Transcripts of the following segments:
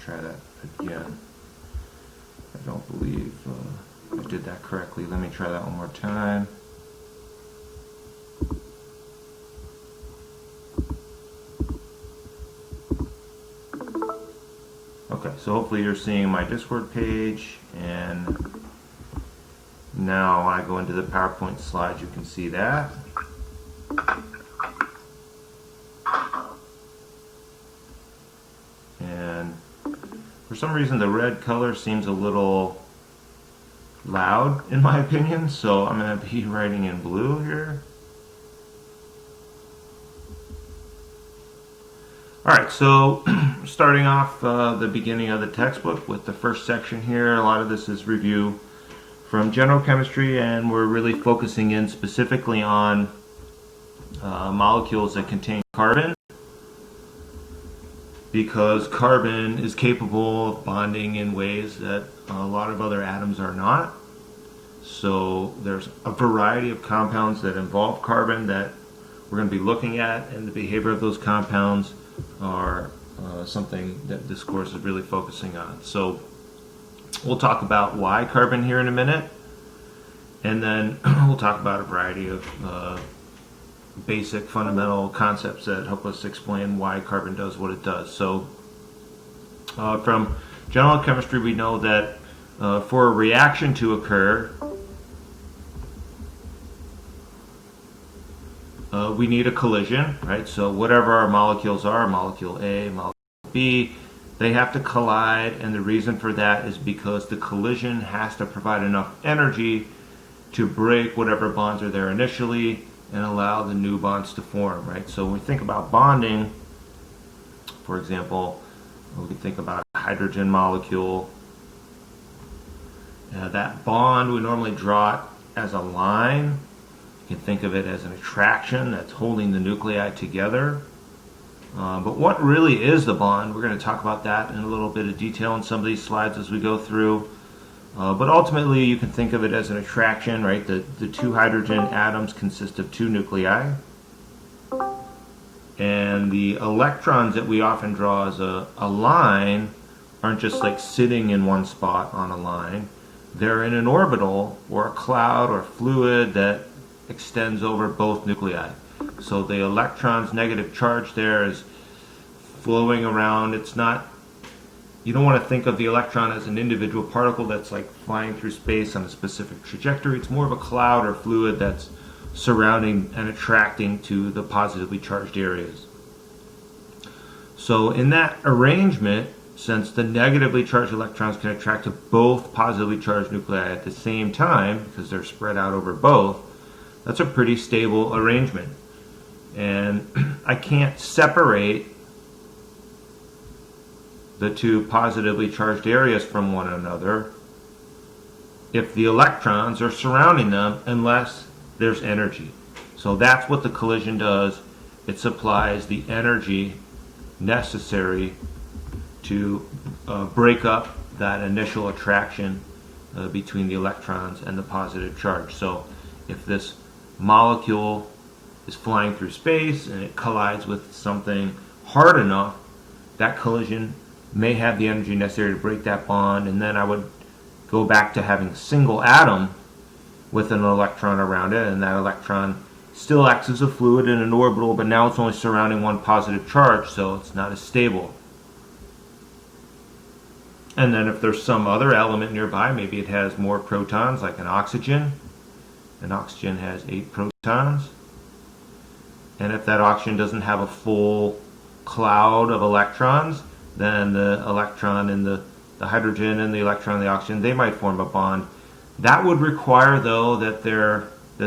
try that again. I don't believe I did that correctly. Let me try that one more time. Okay, so hopefully you're seeing my Discord page, and now when I go into the PowerPoint slides, you can see that. And for some reason the red color seems a little loud in my opinion, so I'm going to be writing in blue here. Alright, so starting off the beginning of the textbook with the first section here. A lot of this is review from general chemistry, and we're really focusing in specifically on molecules that contain carbon, because carbon is capable of bonding in ways that a lot of other atoms are not. So there's a variety of compounds that involve carbon that we're going to be looking at, and the behavior of those compounds are something that this course is really focusing on. So we'll talk about why carbon here in a minute, and then we'll talk about a variety of basic fundamental concepts that help us explain why carbon does what it does. So from general chemistry, we know that for a reaction to occur, we need a collision, right? So whatever our molecules are, molecule A, molecule B, they have to collide, and the reason for that is because the collision has to provide enough energy to break whatever bonds are there initially and allow the new bonds to form, right? So when we think about bonding, for example, we can think about a hydrogen molecule. That bond, we normally draw it as a line. You can think of it as an attraction that's holding the nuclei together. But what really is the bond? We're going to talk about that in a little bit of detail in some of these slides as we go through. But ultimately, you can think of it as an attraction, right? The two hydrogen atoms consist of two nuclei. And the electrons that we often draw as a line aren't just like sitting in one spot on a line. They're in an orbital or a cloud or fluid that extends over both nuclei. So the electron's negative charge there is flowing around. It's not, you don't want to think of the electron as an individual particle that's like flying through space on a specific trajectory. It's more of a cloud or fluid that's surrounding and attracting to the positively charged areas. So in that arrangement, since the negatively charged electrons can attract to both positively charged nuclei at the same time, because they're spread out over both, that's a pretty stable arrangement. And I can't separate the two positively charged areas from one another if the electrons are surrounding them unless there's energy. So that's what the collision does. It supplies the energy necessary to break up that initial attraction between the electrons and the positive charge. So if this molecule is flying through space and it collides with something hard enough, that collision may have the energy necessary to break that bond, and then I would go back to having a single atom with an electron around it, and that electron still acts as a fluid in an orbital, but now it's only surrounding one positive charge, so it's not as stable. And then if there's some other element nearby, maybe it has more protons, like an oxygen. An oxygen has 8 protons. And if that oxygen doesn't have a full cloud of electrons, then the electron and the hydrogen and the electron and the oxygen, they might form a bond. That would require, though, that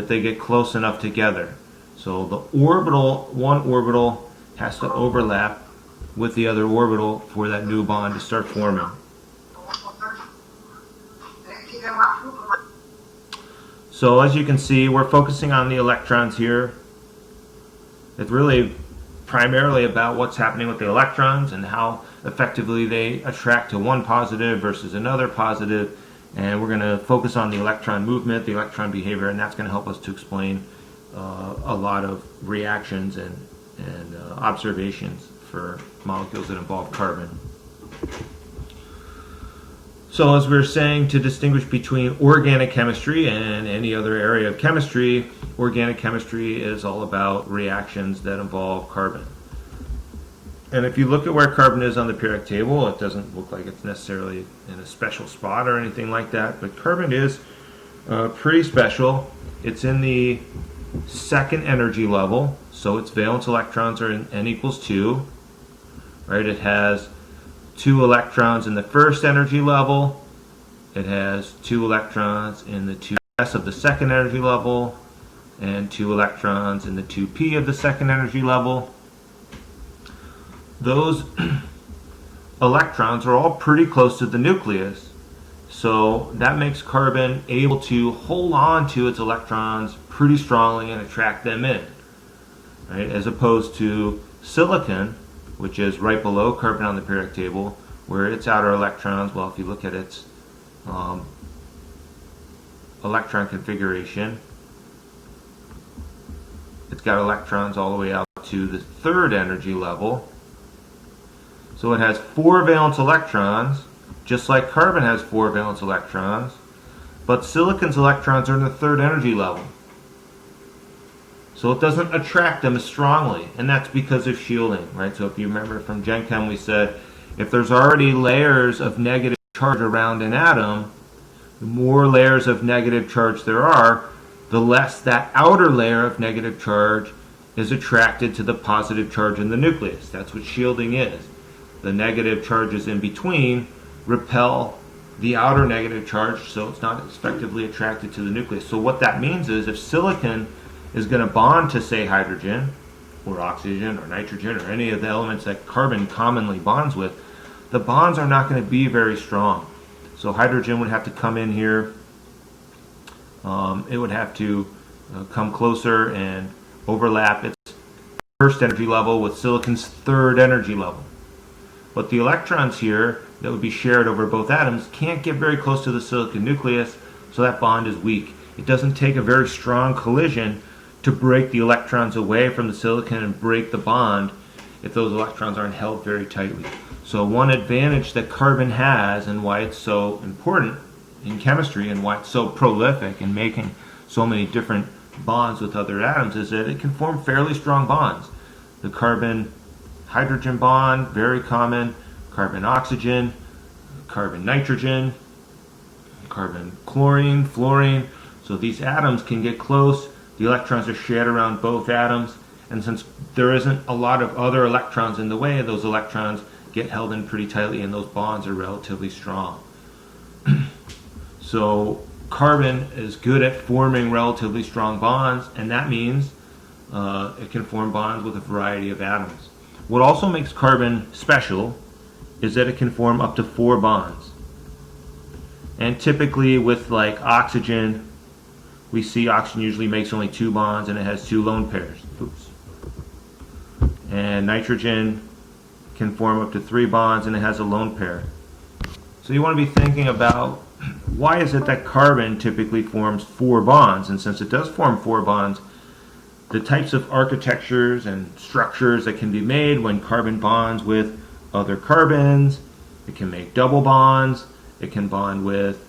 they get close enough together. So the orbital, one orbital has to overlap with the other orbital for that new bond to start forming. So as you can see, we're focusing on the electrons here. It's really primarily about what's happening with the electrons and how effectively they attract to one positive versus another positive. And we're going to focus on the electron movement, the electron behavior, and that's going to help us to explain a lot of reactions and observations for molecules that involve carbon. So as we were saying, to distinguish between organic chemistry and any other area of chemistry, organic chemistry is all about reactions that involve carbon. And if you look at where carbon is on the periodic table, it doesn't look like it's necessarily in a special spot or anything like that, but carbon is pretty special. It's in the second energy level, so its valence electrons are in n equals 2. Right? It has 2 electrons in the first energy level. It has 2 electrons in the 2s of the second energy level, and 2 electrons in the 2p of the second energy level. Those electrons are all pretty close to the nucleus, so that makes carbon able to hold on to its electrons pretty strongly and attract them in, right? As opposed to silicon, which is right below carbon on the periodic table, where its outer electrons, well, if you look at its electron configuration, it's got electrons all the way out to the third energy level. So it has 4 valence electrons, just like carbon has 4 valence electrons, but silicon's electrons are in the third energy level. So it doesn't attract them as strongly, and that's because of shielding, right? So if you remember from Gen Chem, we said if there's already layers of negative charge around an atom, the more layers of negative charge there are, the less that outer layer of negative charge is attracted to the positive charge in the nucleus. That's what shielding is. The negative charges in between repel the outer negative charge, so it's not effectively attracted to the nucleus. So what that means is if silicon is going to bond to, say, hydrogen or oxygen or nitrogen or any of the elements that carbon commonly bonds with, the bonds are not going to be very strong. So hydrogen would have to come in here. It would have to come closer and overlap its first energy level with silicon's third energy level. But the electrons here that would be shared over both atoms can't get very close to the silicon nucleus, so that bond is weak. It doesn't take a very strong collision to break the electrons away from the silicon and break the bond if those electrons aren't held very tightly. So one advantage that carbon has, and why it's so important in chemistry and why it's so prolific in making so many different bonds with other atoms, is that it can form fairly strong bonds. The carbon-hydrogen bond, very common, carbon-oxygen, carbon-nitrogen, carbon-chlorine, fluorine. So these atoms can get close. The electrons are shared around both atoms, and since there isn't a lot of other electrons in the way, those electrons get held in pretty tightly and those bonds are relatively strong. So carbon is good at forming relatively strong bonds, and that means it can form bonds with a variety of atoms. What also makes carbon special is that it can form up to 4 bonds. And typically with like oxygen, we see oxygen usually makes only 2 bonds and it has 2 lone pairs. Oops. And nitrogen can form up to 3 bonds and it has a lone pair. So you want to be thinking about why is it that carbon typically forms 4 bonds? And since it does form 4 bonds, the types of architectures and structures that can be made when carbon bonds with other carbons, it can make double bonds, it can bond with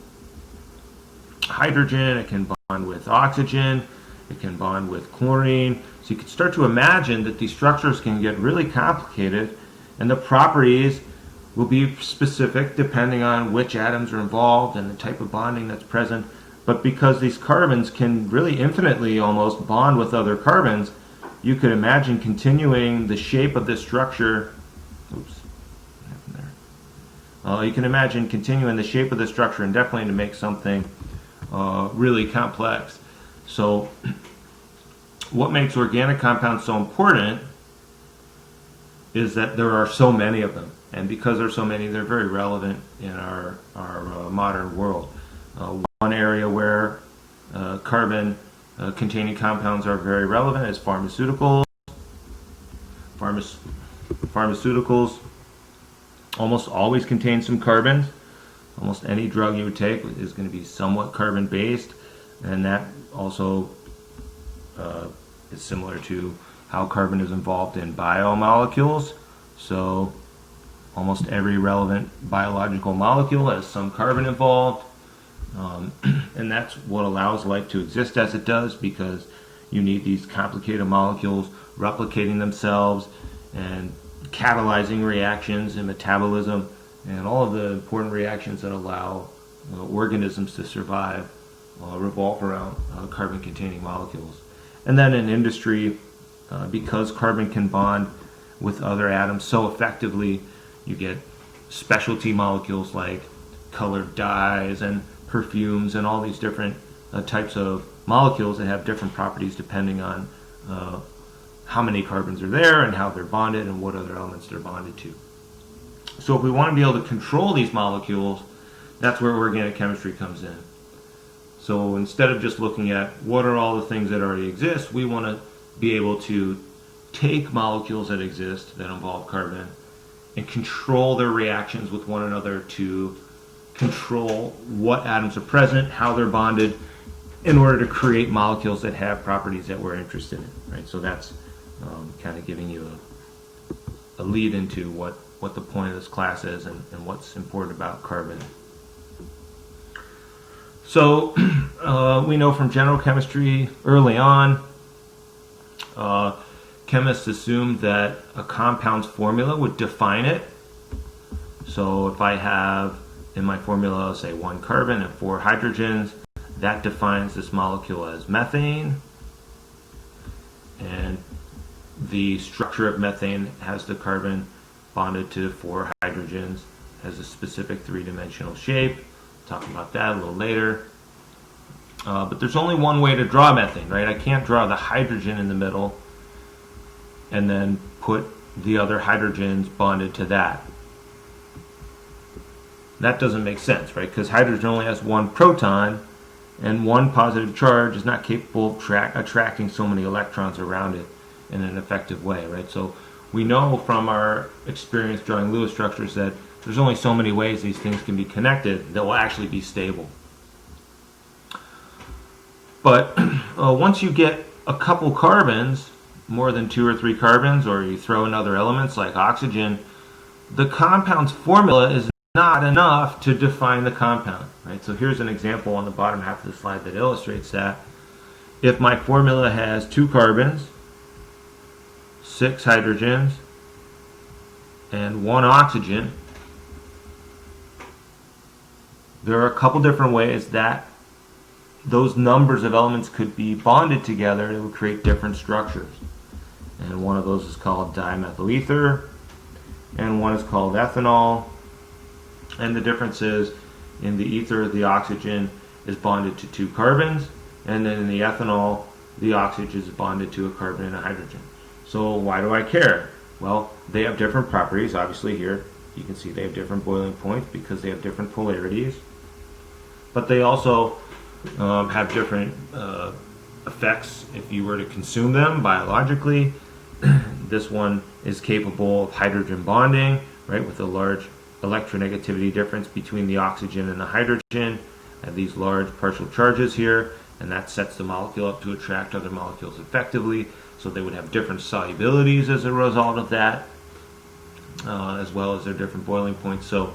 hydrogen, it can bond with oxygen, it can bond with chlorine. So you can start to imagine that these structures can get really complicated, and the properties will be specific depending on which atoms are involved and the type of bonding that's present. But because these carbons can really infinitely almost bond with other carbons, you could imagine continuing the shape of this structure. Oops, what happened there? You can imagine continuing the shape of the structure indefinitely to make something really complex. So what makes organic compounds so important is that there are so many of them. And because there are so many, they're very relevant in our modern world. One area where carbon-containing compounds are very relevant is pharmaceuticals. Pharmaceuticals almost always contain some carbons. Almost any drug you would take is going to be somewhat carbon-based, and that also is similar to how carbon is involved in biomolecules. So almost every relevant biological molecule has some carbon involved. And that's what allows life to exist as it does, because you need these complicated molecules replicating themselves and catalyzing reactions and metabolism and all of the important reactions that allow organisms to survive revolve around carbon-containing molecules. And then in industry, because carbon can bond with other atoms so effectively, you get specialty molecules like colored dyes and perfumes and all these different types of molecules that have different properties depending on how many carbons are there and how they're bonded and what other elements they're bonded to. So if we want to be able to control these molecules, that's where organic chemistry comes in. So instead of just looking at what are all the things that already exist, we want to be able to take molecules that exist that involve carbon and control their reactions with one another to control what atoms are present, how they're bonded, in order to create molecules that have properties that we're interested in, right? So that's kind of giving you a lead into what the point of this class is and what's important about carbon. So we know from general chemistry early on, chemists assumed that a compound's formula would define it. So if I have in my formula, say 1 carbon and 4 hydrogens, that defines this molecule as methane. And the structure of methane has the carbon bonded to 4 hydrogens, has a specific 3-dimensional shape. Talk about that a little later. But there's only one way to draw methane, right? I can't draw the hydrogen in the middle and then put the other hydrogens bonded to that. That doesn't make sense, right? Because hydrogen only has 1 proton, and 1 positive charge is not capable of attracting so many electrons around it in an effective way, right? So we know from our experience drawing Lewis structures that there's only so many ways these things can be connected that will actually be stable. But once you get a couple carbons, more than 2 or 3 carbons, or you throw in other elements like oxygen, the compound's formula is not enough to define the compound, right? So here's an example on the bottom half of the slide that illustrates that. If my formula has 2 carbons, 6 hydrogens, and 1 oxygen, there are a couple different ways that those numbers of elements could be bonded together that would create different structures. And one of those is called dimethyl ether, and one is called ethanol. And the difference is, in the ether, the oxygen is bonded to 2 carbons, and then in the ethanol, the oxygen is bonded to a carbon and a hydrogen. So why do I care? Well, they have different properties. Obviously here, you can see they have different boiling points because they have different polarities. But they also have different effects if you were to consume them biologically. This one is capable of hydrogen bonding, right, with a large electronegativity difference between the oxygen and the hydrogen. I have these large partial charges here, and that sets the molecule up to attract other molecules effectively, so they would have different solubilities as a result of that, as well as their different boiling points. So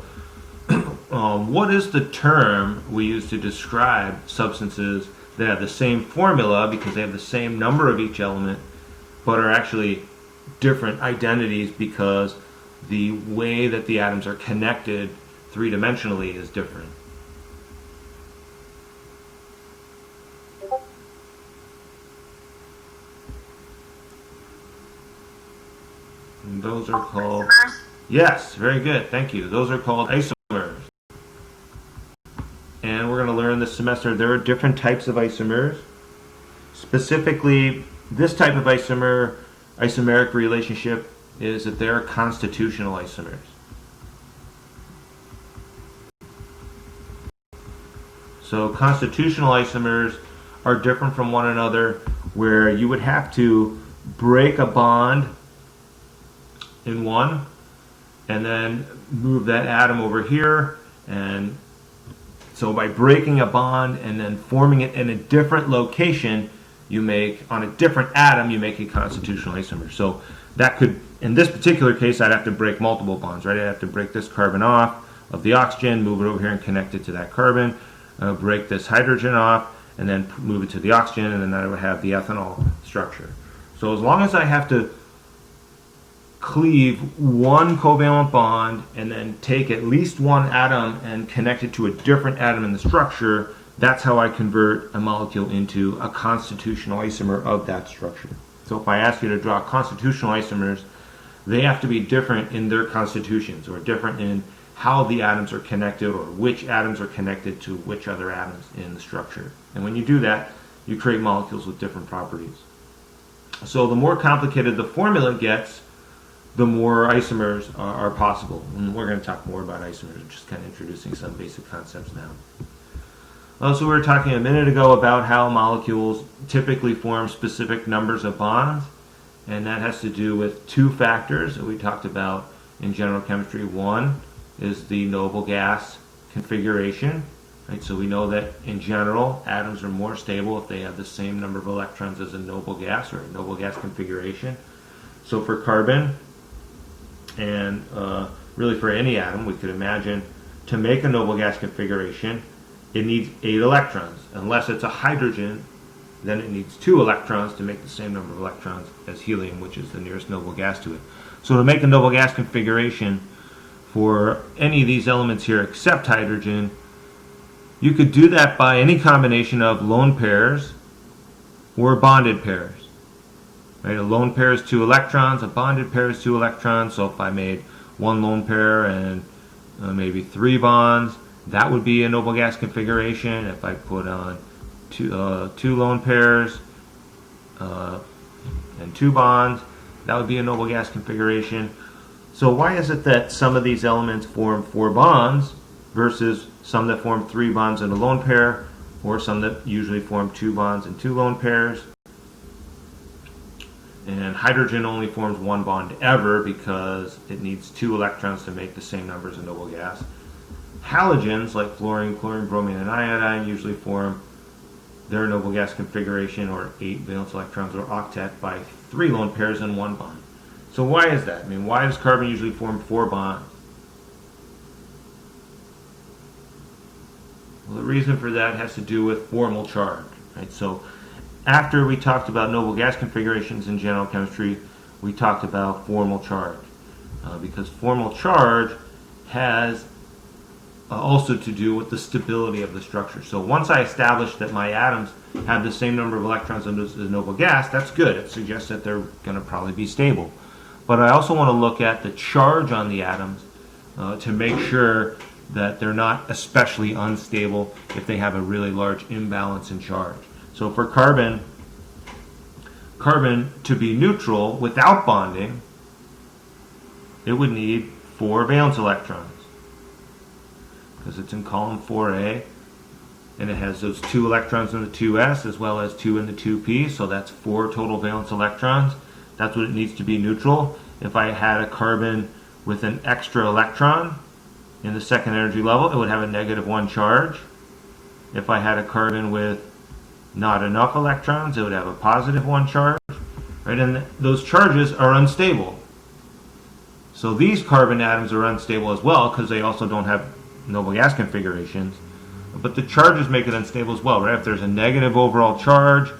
what is the term we use to describe substances that have the same formula because they have the same number of each element, but are actually different identities because the way that the atoms are connected 3-dimensionally is different? And those are called... Yes, very good, thank you. Those are called isomers. And we're going to learn this semester there are different types of isomers. Specifically, this type of isomeric relationship is that they're constitutional isomers. So constitutional isomers are different from one another, where you would have to break a bond in one and then move that atom over here, and so by breaking a bond and then forming it in a different location, you make, on a different atom, you make a constitutional isomer. So that could, in this particular case, I'd have to break multiple bonds, right? I'd have to break this carbon off of the oxygen, move it over here and connect it to that carbon, break this hydrogen off, and then move it to the oxygen, and then I would have the ethanol structure. So as long as I have to cleave one covalent bond and then take at least one atom and connect it to a different atom in the structure, that's how I convert a molecule into a constitutional isomer of that structure. So if I ask you to draw constitutional isomers, they have to be different in their constitutions, or different in how the atoms are connected, or which atoms are connected to which other atoms in the structure. And when you do that, you create molecules with different properties. So the more complicated the formula gets, the more isomers are possible. And we're going to talk more about isomers, just kind of introducing some basic concepts now. Also, we were talking a minute ago about how molecules typically form specific numbers of bonds, and that has to do with two factors that we talked about in general chemistry. One is the noble gas configuration. Right? So we know that in general, atoms are more stable if they have the same number of electrons as a noble gas, or a noble gas configuration. So for carbon, and really for any atom, we could imagine to make a noble gas configuration, it needs 8 electrons. Unless it's a hydrogen, then it needs 2 electrons to make the same number of electrons as helium, which is the nearest noble gas to it. So to make a noble gas configuration for any of these elements here except hydrogen, you could do that by any combination of lone pairs or bonded pairs. Right? A lone pair is 2 electrons, a bonded pair is 2 electrons. So if I made one lone pair and maybe 3 bonds, that would be a noble gas configuration. If I put on two lone pairs and 2 bonds, that would be a noble gas configuration. So why is it that some of these elements form 4 bonds versus some that form 3 bonds in a lone pair, or some that usually form 2 bonds and 2 lone pairs? And hydrogen only forms 1 bond ever because it needs 2 electrons to make the same number as a noble gas. Halogens like fluorine, chlorine, bromine, and iodine usually form their noble gas configuration, or 8 valence electrons, or octet, by 3 lone pairs and 1 bond. So why is that? I mean, why does carbon usually form 4 bonds? Well, the reason for that has to do with formal charge. Right? So after we talked about noble gas configurations in general chemistry, we talked about formal charge. Because formal charge has also to do with the stability of the structure. So once I establish that my atoms have the same number of electrons as the noble gas, that's good. It suggests that they're going to probably be stable. But I also want to look at the charge on the atoms to make sure that they're not especially unstable if they have a really large imbalance in charge. So for carbon to be neutral without bonding, it would need 4 valence electrons, because it's in column 4A, and it has those 2 electrons in the 2s as well as 2 in the 2p, so that's 4 total valence electrons. That's what it needs to be neutral. If I had a carbon with an extra electron in the second energy level, it would have a -1 charge. If I had a carbon with not enough electrons, it would have a +1 charge. Right? And those charges are unstable. So these carbon atoms are unstable as well, because they also don't have noble gas configurations. But the charges make it unstable as well. Right? If there's a negative overall charge,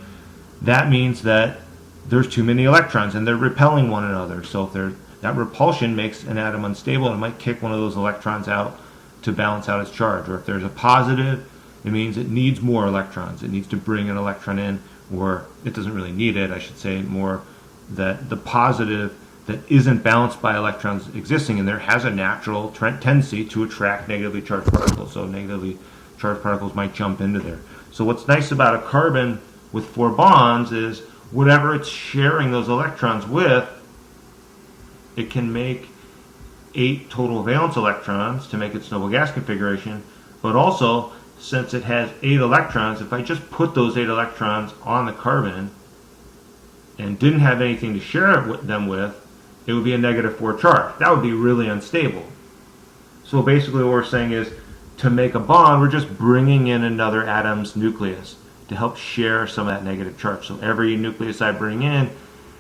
that means that there's too many electrons and they're repelling one another. So if that repulsion makes an atom unstable, and it might kick one of those electrons out to balance out its charge. Or if there's a positive, it means it needs more electrons. It needs to bring an electron in, or it doesn't really need it, I should say more, that the positive that isn't balanced by electrons existing in there has a natural tendency to attract negatively charged particles. So negatively charged particles might jump into there. So what's nice about a carbon with 4 bonds is whatever it's sharing those electrons with, it can make 8 total valence electrons to make its noble gas configuration. But also, since it has 8 electrons, if I just put those 8 electrons on the carbon and didn't have anything to share them with, it would be a -4 charge. That would be really unstable. So basically what we're saying is, to make a bond, we're just bringing in another atom's nucleus to help share some of that negative charge. So every nucleus I bring in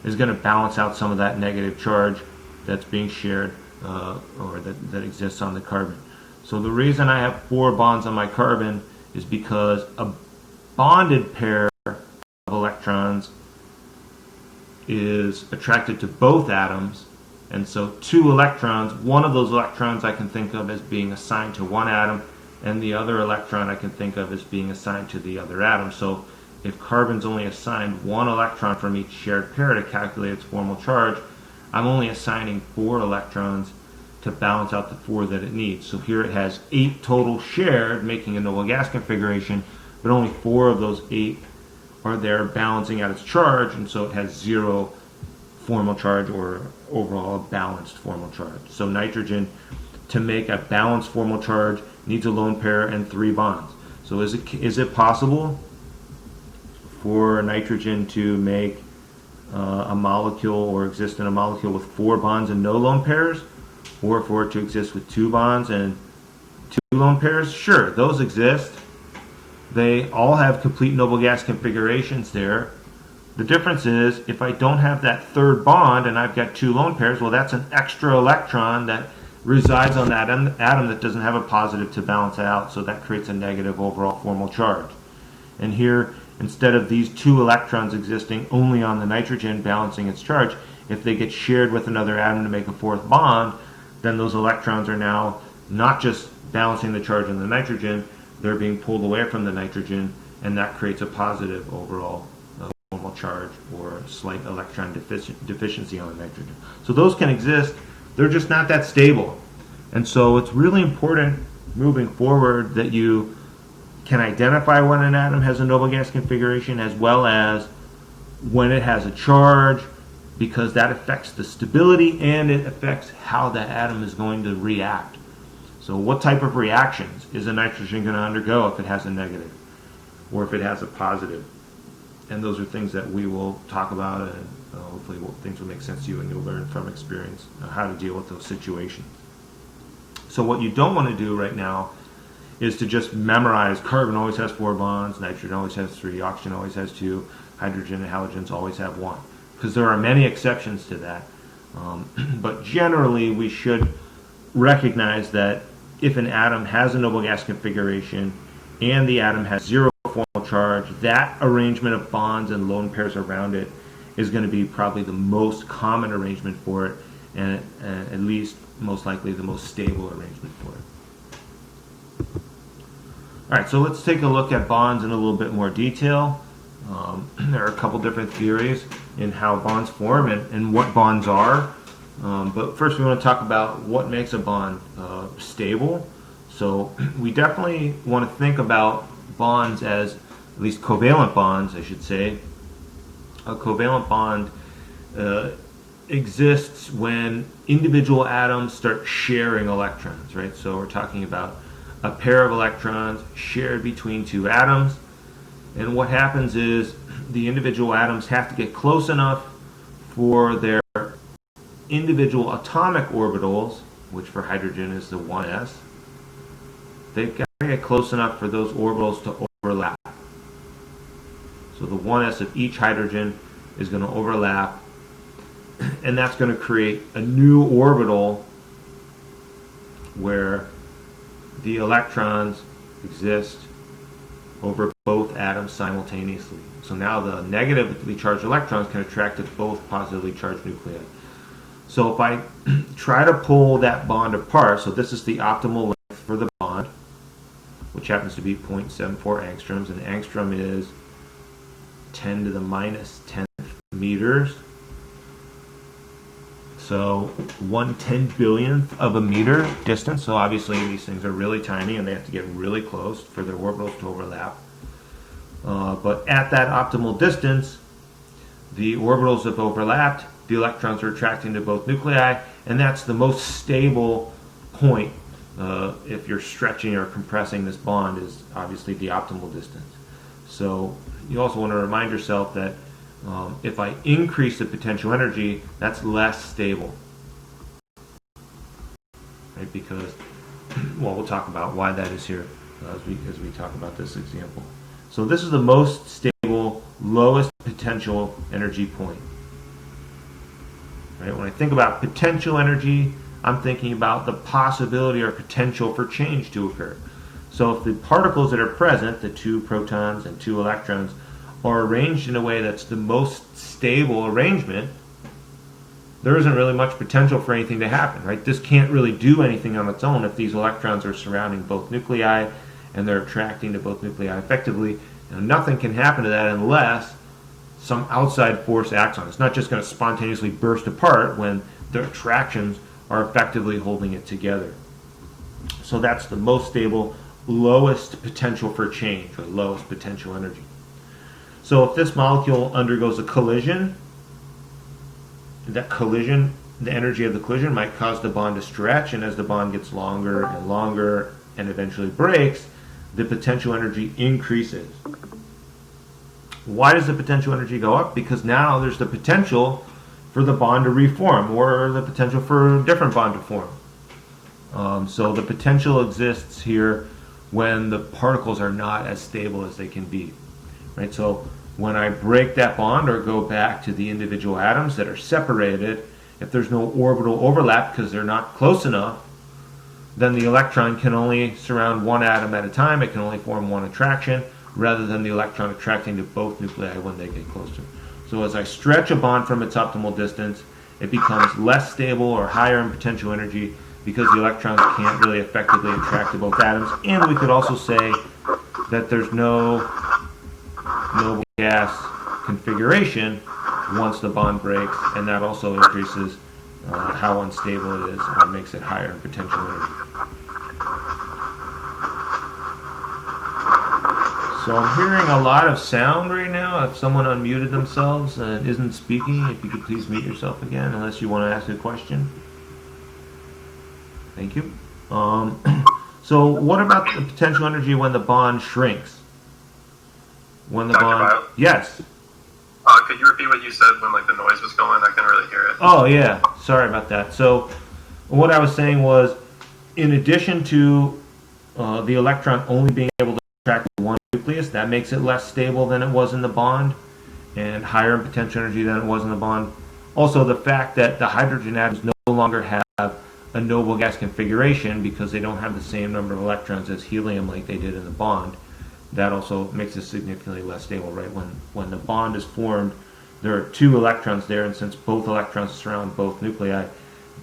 is going to balance out some of that negative charge that's being shared or that exists on the carbon. So the reason I have 4 bonds on my carbon is because a bonded pair of electrons is attracted to both atoms, and so 2 electrons, one of those electrons I can think of as being assigned to one atom, and the other electron I can think of as being assigned to the other atom. So if carbon's only assigned 1 electron from each shared pair to calculate its formal charge, I'm only assigning 4 electrons to balance out the 4 that it needs. So here it has 8 total shared, making a noble gas configuration, but only 4 of those 8 are there balancing out its charge, and so it has 0 formal charge or overall balanced formal charge. So nitrogen, to make a balanced formal charge, needs a lone pair and 3 bonds. So is it possible for nitrogen to make a molecule or exist in a molecule with 4 bonds and no lone pairs, or for it to exist with 2 bonds and 2 lone pairs? Sure, those exist. They all have complete noble gas configurations there. The difference is, if I don't have that 3rd bond and I've got 2 lone pairs, well, that's an extra electron that resides on that atom that doesn't have a positive to balance it out, so that creates a negative overall formal charge. And here, instead of these 2 electrons existing only on the nitrogen balancing its charge, if they get shared with another atom to make a 4th bond, then those electrons are now not just balancing the charge on the nitrogen, they're being pulled away from the nitrogen, and that creates a positive overall formal charge or slight electron deficiency on the nitrogen. So those can exist, they're just not that stable. And so it's really important moving forward that you can identify when an atom has a noble gas configuration as well as when it has a charge, because that affects the stability and it affects how that atom is going to react. So what type of reactions is a nitrogen going to undergo if it has a negative or if it has a positive? And those are things that we will talk about, and hopefully things will make sense to you and you'll learn from experience how to deal with those situations. So what you don't want to do right now is to just memorize carbon always has 4 bonds, nitrogen always has 3, oxygen always has 2, hydrogen and halogens always have 1. Because there are many exceptions to that. But generally we should recognize that if an atom has a noble gas configuration and the atom has 0 formal charge, that arrangement of bonds and lone pairs around it is going to be probably the most common arrangement for it, and at least most likely the most stable arrangement for it. Alright, so let's take a look at bonds in a little bit more detail. There are a couple different theories in how bonds form and what bonds are. But first we want to talk about what makes a bond stable. So we definitely want to think about bonds as, at least covalent bonds, I should say. A covalent bond exists when individual atoms start sharing electrons, right? So we're talking about a pair of electrons shared between 2 atoms. And what happens is the individual atoms have to get close enough for their individual atomic orbitals, which for hydrogen is the 1s. They've got to get close enough for those orbitals to overlap. So the 1s of each hydrogen is going to overlap, and that's going to create a new orbital where the electrons exist over both atoms simultaneously. So now the negatively charged electrons can attract to both positively charged nuclei. So if I try to pull that bond apart, so this is the optimal length for the bond, which happens to be 0.74 angstroms, and angstrom is 10 to the minus 10th meters. So 1/10,000,000th of a meter distance. So obviously these things are really tiny and they have to get really close for their orbitals to overlap. But at that optimal distance, the orbitals have overlapped, the electrons are attracting to both nuclei, and that's the most stable point. If you're stretching or compressing this bond, is obviously the optimal distance. So you also want to remind yourself that if I increase the potential energy, that's less stable, right? Because, well, we'll talk about why that is here as we talk about this example. So this is the most stable, lowest potential energy point. Right? When I think about potential energy, I'm thinking about the possibility or potential for change to occur. So if the particles that are present, the 2 protons and 2 electrons, are arranged in a way that's the most stable arrangement, there isn't really much potential for anything to happen, right? This can't really do anything on its own if these electrons are surrounding both nuclei and they're attracting to both nuclei effectively. Nothing can happen to that unless some outside force acts on it. It's not just going to spontaneously burst apart when the attractions are effectively holding it together. So that's the most stable, lowest potential for change, or lowest potential energy. So if this molecule undergoes a collision, that collision, the energy of the collision might cause the bond to stretch, and as the bond gets longer and longer and eventually breaks, the potential energy increases. Why does the potential energy go up? Because now there's the potential for the bond to reform, or the potential for a different bond to form. So the potential exists here when the particles are not as stable as they can be. Right? So when I break that bond or go back to the individual atoms that are separated, if there's no orbital overlap because they're not close enough, then the electron can only surround one atom at a time. It can only form one attraction, rather than the electron attracting to both nuclei when they get closer. So as I stretch a bond from its optimal distance, it becomes less stable or higher in potential energy because the electrons can't really effectively attract to both atoms. And we could also say that there's no noble gas configuration once the bond breaks, and that also increases how unstable it is and makes it higher in potential energy. So I'm hearing a lot of sound right now. If someone unmuted themselves and isn't speaking, if you could please mute yourself again, unless you want to ask a question. Thank you. So what about the potential energy when the bond shrinks? When the bond... Yes. Could you repeat what you said when the noise was going? I couldn't really hear it. Oh, yeah. Sorry about that. So what I was saying was, in addition to the electron only being able to attract one nucleus, that makes it less stable than it was in the bond and higher in potential energy than it was in the bond. Also, the fact that the hydrogen atoms no longer have a noble gas configuration because they don't have the same number of electrons as helium like they did in the bond, that also makes it significantly less stable, right? When the bond is formed, there are 2 electrons there, and since both electrons surround both nuclei,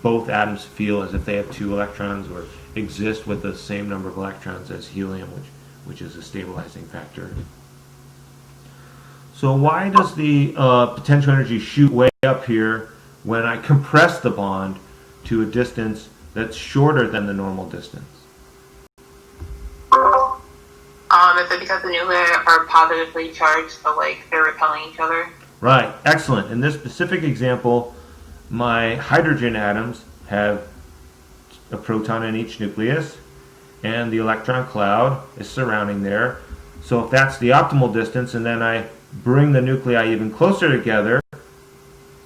both atoms feel as if they have 2 electrons or exist with the same number of electrons as helium, which is a stabilizing factor. So why does the potential energy shoot way up here when I compress the bond to a distance that's shorter than the normal distance? Is it because the nuclei are positively charged, so they're repelling each other? Right, excellent. In this specific example, my hydrogen atoms have a proton in each nucleus, and the electron cloud is surrounding there. So if that's the optimal distance, and then I bring the nuclei even closer together,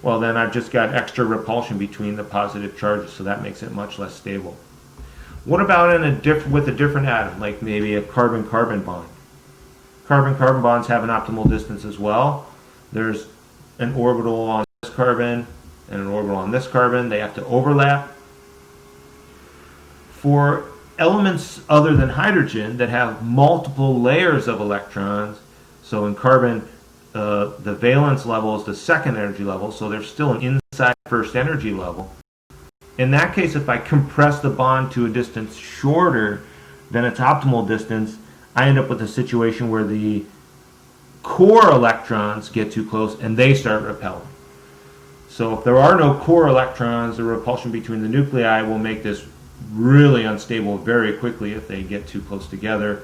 well, then I've just got extra repulsion between the positive charges, so that makes it much less stable. What about with a different atom, like maybe a carbon-carbon bond? Carbon-carbon bonds have an optimal distance as well. There's an orbital on this carbon and an orbital on this carbon. They have to overlap. For elements other than hydrogen that have multiple layers of electrons, so in carbon, the valence level is the second energy level, so there's still an inside first energy level. In that case, if I compress the bond to a distance shorter than its optimal distance, I end up with a situation where the core electrons get too close and they start repelling. So if there are no core electrons, the repulsion between the nuclei will make this really unstable very quickly if they get too close together.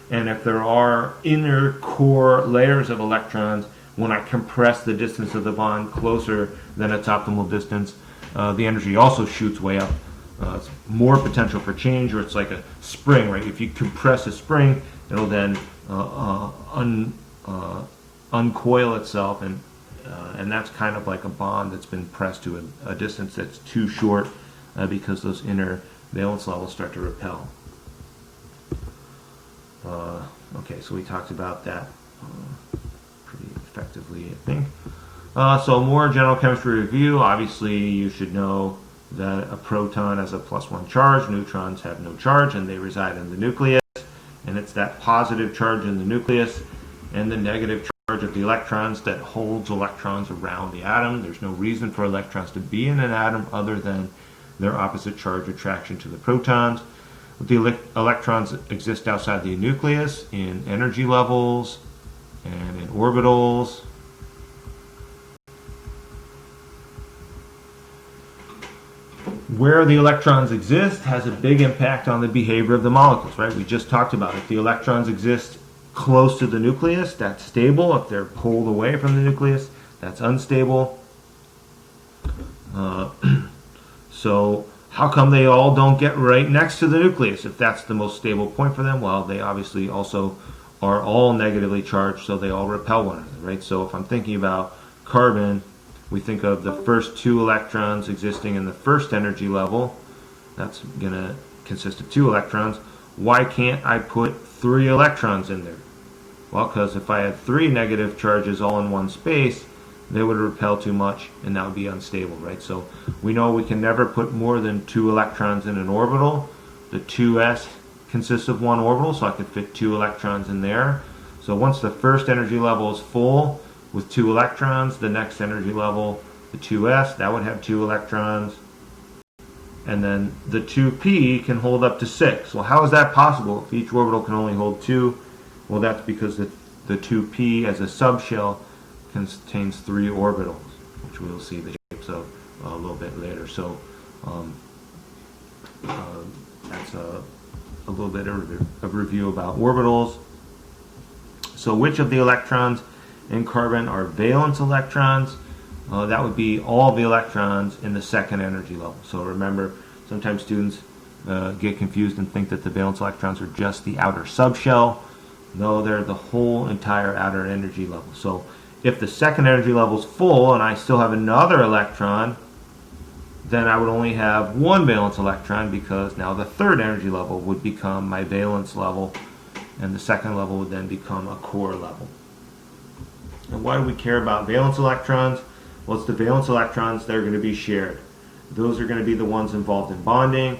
And if there are inner core layers of electrons, when I compress the distance of the bond closer than its optimal distance, the energy also shoots way up. It's more potential for change, or it's like a spring, right? If you compress a spring, it'll then uncoil itself, and that's kind of like a bond that's been pressed to a distance that's too short because those inner valence levels start to repel. Okay, so we talked about that pretty effectively, I think. So more general chemistry review. Obviously, you should know that a proton has a +1 charge, neutrons have no charge, and they reside in the nucleus. And it's that positive charge in the nucleus and the negative charge of the electrons that holds electrons around the atom. There's no reason for electrons to be in an atom other than their opposite charge attraction to the protons. The electrons exist outside the nucleus in energy levels and in orbitals. Where the electrons exist has a big impact on the behavior of the molecules, right? We just talked about it. The electrons exist close to the nucleus, that's stable. If they're pulled away from the nucleus, that's unstable. So how come they all don't get right next to the nucleus if that's the most stable point for them? Well, they obviously also are all negatively charged, so they all repel one another, right? So if I'm thinking about carbon, we think of the first 2 electrons existing in the first energy level. That's going to consist of 2 electrons. Why can't I put 3 electrons in there? Well, because if I had 3 negative charges all in one space, they would repel too much and that would be unstable, right? So we know we can never put more than 2 electrons in an orbital. The 2s consists of 1 orbital, so I could fit 2 electrons in there. So once the first energy level is full with 2 electrons, the next energy level, the 2s, that would have 2 electrons. And then the 2p can hold up to 6. Well, how is that possible if each orbital can only hold 2? Well, that's because the 2p as a subshell contains 3 orbitals, which we'll see the shapes of a little bit later. So that's a little bit of review about orbitals. So which of the electrons in carbon are valence electrons? That would be all the electrons in the second energy level. So remember, sometimes students get confused and think that the valence electrons are just the outer subshell. No, they're the whole entire outer energy level. So if the second energy level is full and I still have another electron, then I would only have 1 valence electron, because now the third energy level would become my valence level, and the second level would then become a core level. And why do we care about valence electrons? Well, it's the valence electrons that are going to be shared. Those are going to be the ones involved in bonding,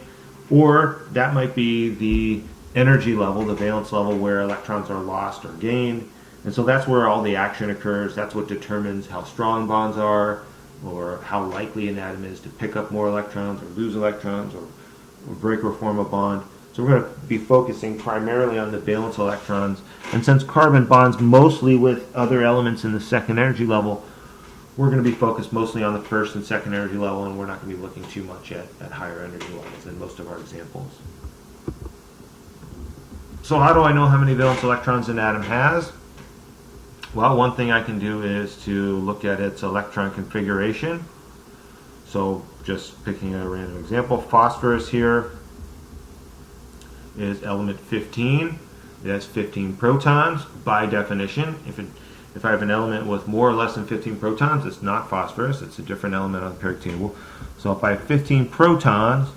or that might be the energy level, the valence level, where electrons are lost or gained. And so that's where all the action occurs. That's what determines how strong bonds are, or how likely an atom is to pick up more electrons or lose electrons, or break or form a bond. So we're going to be focusing primarily on the valence electrons. And since carbon bonds mostly with other elements in the second energy level, we're going to be focused mostly on the first and second energy level, and we're not going to be looking too much at higher energy levels in most of our examples. So how do I know how many valence electrons an atom has? Well, one thing I can do is to look at its electron configuration. So just picking a random example, phosphorus here is element 15. It has 15 protons by definition. If I have an element with more or less than 15 protons, it's not phosphorus. It's a different element on the periodic table. So if I have 15 protons,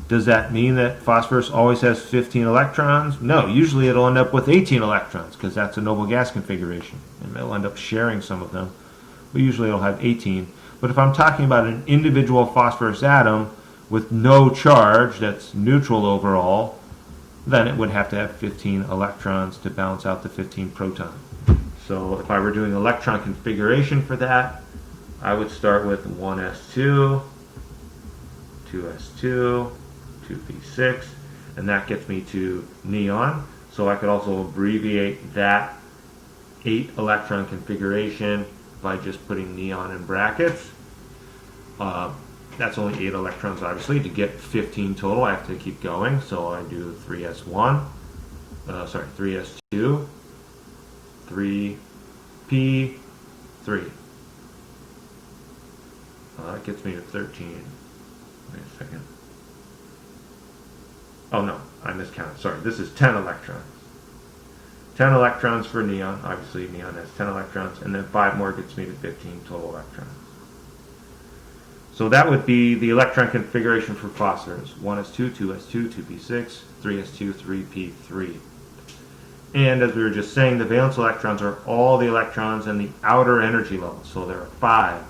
does that mean that phosphorus always has 15 electrons? No, usually it'll end up with 18 electrons, because that's a noble gas configuration, and it'll end up sharing some of them, but usually it'll have 18. But if I'm talking about an individual phosphorus atom with no charge, that's neutral overall, then it would have to have 15 electrons to balance out the 15 protons. So if I were doing electron configuration for that, I would start with 1s2, 2s2, 2p6, and that gets me to neon. So I could also abbreviate that 8 electron configuration by just putting neon in brackets. That's only 8 electrons, obviously. To get 15 total, I have to keep going. So I do 3s1, 3s2, 3p3. That gets me to 13. Wait a second. Oh no, I miscounted. Sorry, this is 10 electrons. 10 electrons for neon. Obviously, neon has 10 electrons, and then 5 more gets me to 15 total electrons. So that would be the electron configuration for phosphorus. 1s2, 2s2, 2p6, 3s2, 3p3. And as we were just saying, the valence electrons are all the electrons in the outer energy level. So there are 5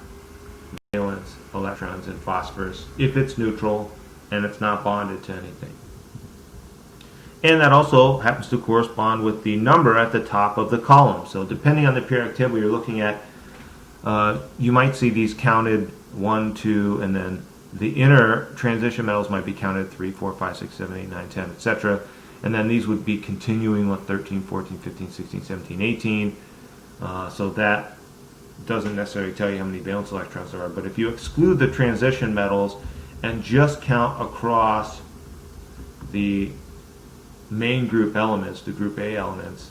valence electrons in phosphorus if it's neutral and it's not bonded to anything. And that also happens to correspond with the number at the top of the column. So depending on the periodic table you're looking at, you might see these counted 1, 2, and then the inner transition metals might be counted 3, 4, 5, 6, 7, 8, 9, 10, etc. And then these would be continuing with 13, 14, 15, 16, 17, 18. So that doesn't necessarily tell you how many valence electrons there are. But if you exclude the transition metals and just count across the main group elements, the group A elements,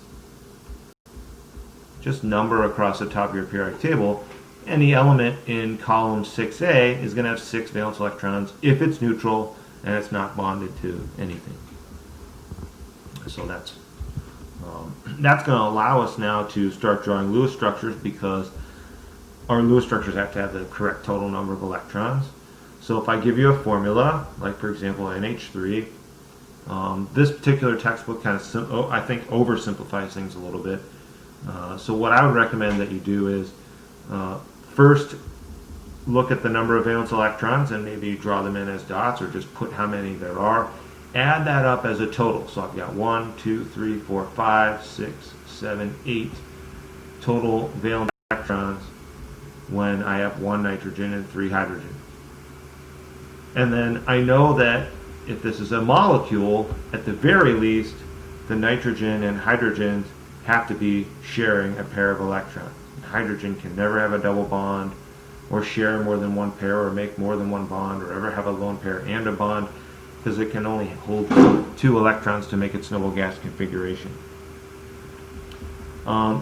just number across the top of your periodic table, any element in column 6A is going to have 6 valence electrons if it's neutral and it's not bonded to anything. So that's going to allow us now to start drawing Lewis structures, because our Lewis structures have to have the correct total number of electrons. So if I give you a formula, like for example NH3, this particular textbook kind of, I think, oversimplifies things a little bit. So what I would recommend that you do is first look at the number of valence electrons and maybe draw them in as dots, or just put how many there are. Add that up as a total. So I've got 1, 2, 3, 4, 5, 6, 7, 8 total valence electrons when I have 1 nitrogen and 3 hydrogen. And then I know that if this is a molecule, at the very least, the nitrogen and hydrogens have to be sharing a pair of electrons. Hydrogen can never have a double bond, or share more than one pair, or make more than one bond, or ever have a lone pair and a bond, because it can only hold 2 electrons to make its noble gas configuration.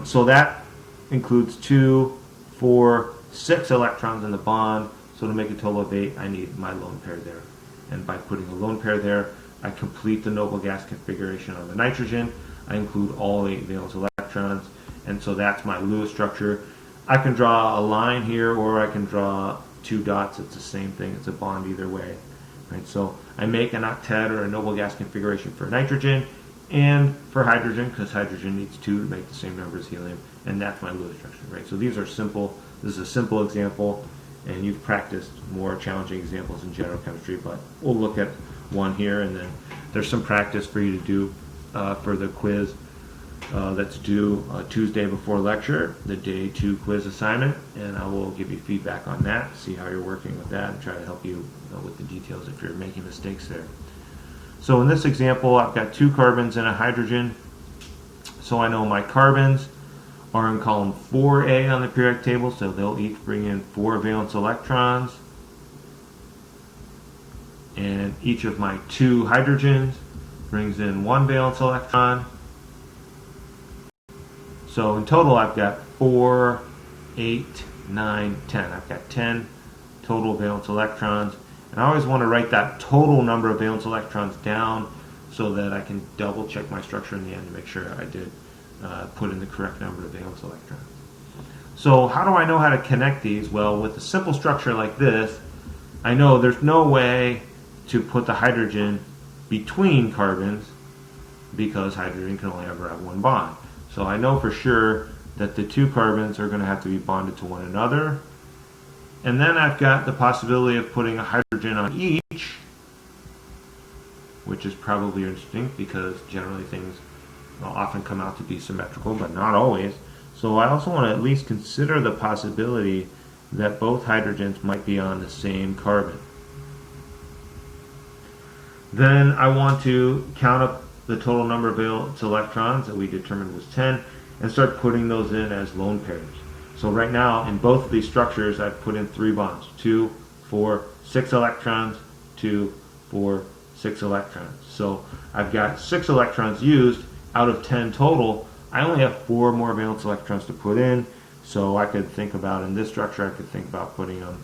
So that includes 2, 4, 6 electrons in the bond. So to make a total of 8, I need my lone pair there. And by putting a lone pair there, I complete the noble gas configuration on the nitrogen. I include all 8 valence electrons, and so that's my Lewis structure. I can draw a line here, or I can draw 2 dots. It's the same thing. It's a bond either way. Right? So I make an octet or a noble gas configuration for nitrogen and for hydrogen, because hydrogen needs 2 to make the same number as helium, and that's my Lewis structure. Right? So these are simple. This is a simple example, and you've practiced more challenging examples in general chemistry, but we'll look at one here, and then there's some practice for you to do for the quiz that's due Tuesday before lecture, the day 2 quiz assignment, and I will give you feedback on that, see how you're working with that, and try to help you with the details if you're making mistakes there. So in this example, I've got 2 carbons and a hydrogen, so I know my carbons are in column 4A on the periodic table, so they'll each bring in 4 valence electrons, and each of my 2 hydrogens brings in 1 valence electron. So in total I've got 4, 8, 9, 10. I've got 10 total valence electrons, and I always want to write that total number of valence electrons down so that I can double check my structure in the end to make sure I did put in the correct number of valence electrons. So how do I know how to connect these? Well, with a simple structure like this, I know there's no way to put the hydrogen between carbons, because hydrogen can only ever have 1 bond. So I know for sure that the 2 carbons are going to have to be bonded to one another. And then I've got the possibility of putting a hydrogen on each, which is probably interesting because generally things often come out to be symmetrical, but not always. So I also want to at least consider the possibility that both hydrogens might be on the same carbon. Then I want to count up the total number of valence electrons that we determined was 10 and start putting those in as lone pairs. So right now in both of these structures I've put in 3 bonds, 2, 4, 6 electrons, 2, 4, 6 electrons. So I've got 6 electrons used out of 10 total. I only have 4 more valence electrons to put in, so I could think about in this structure, I could think about putting on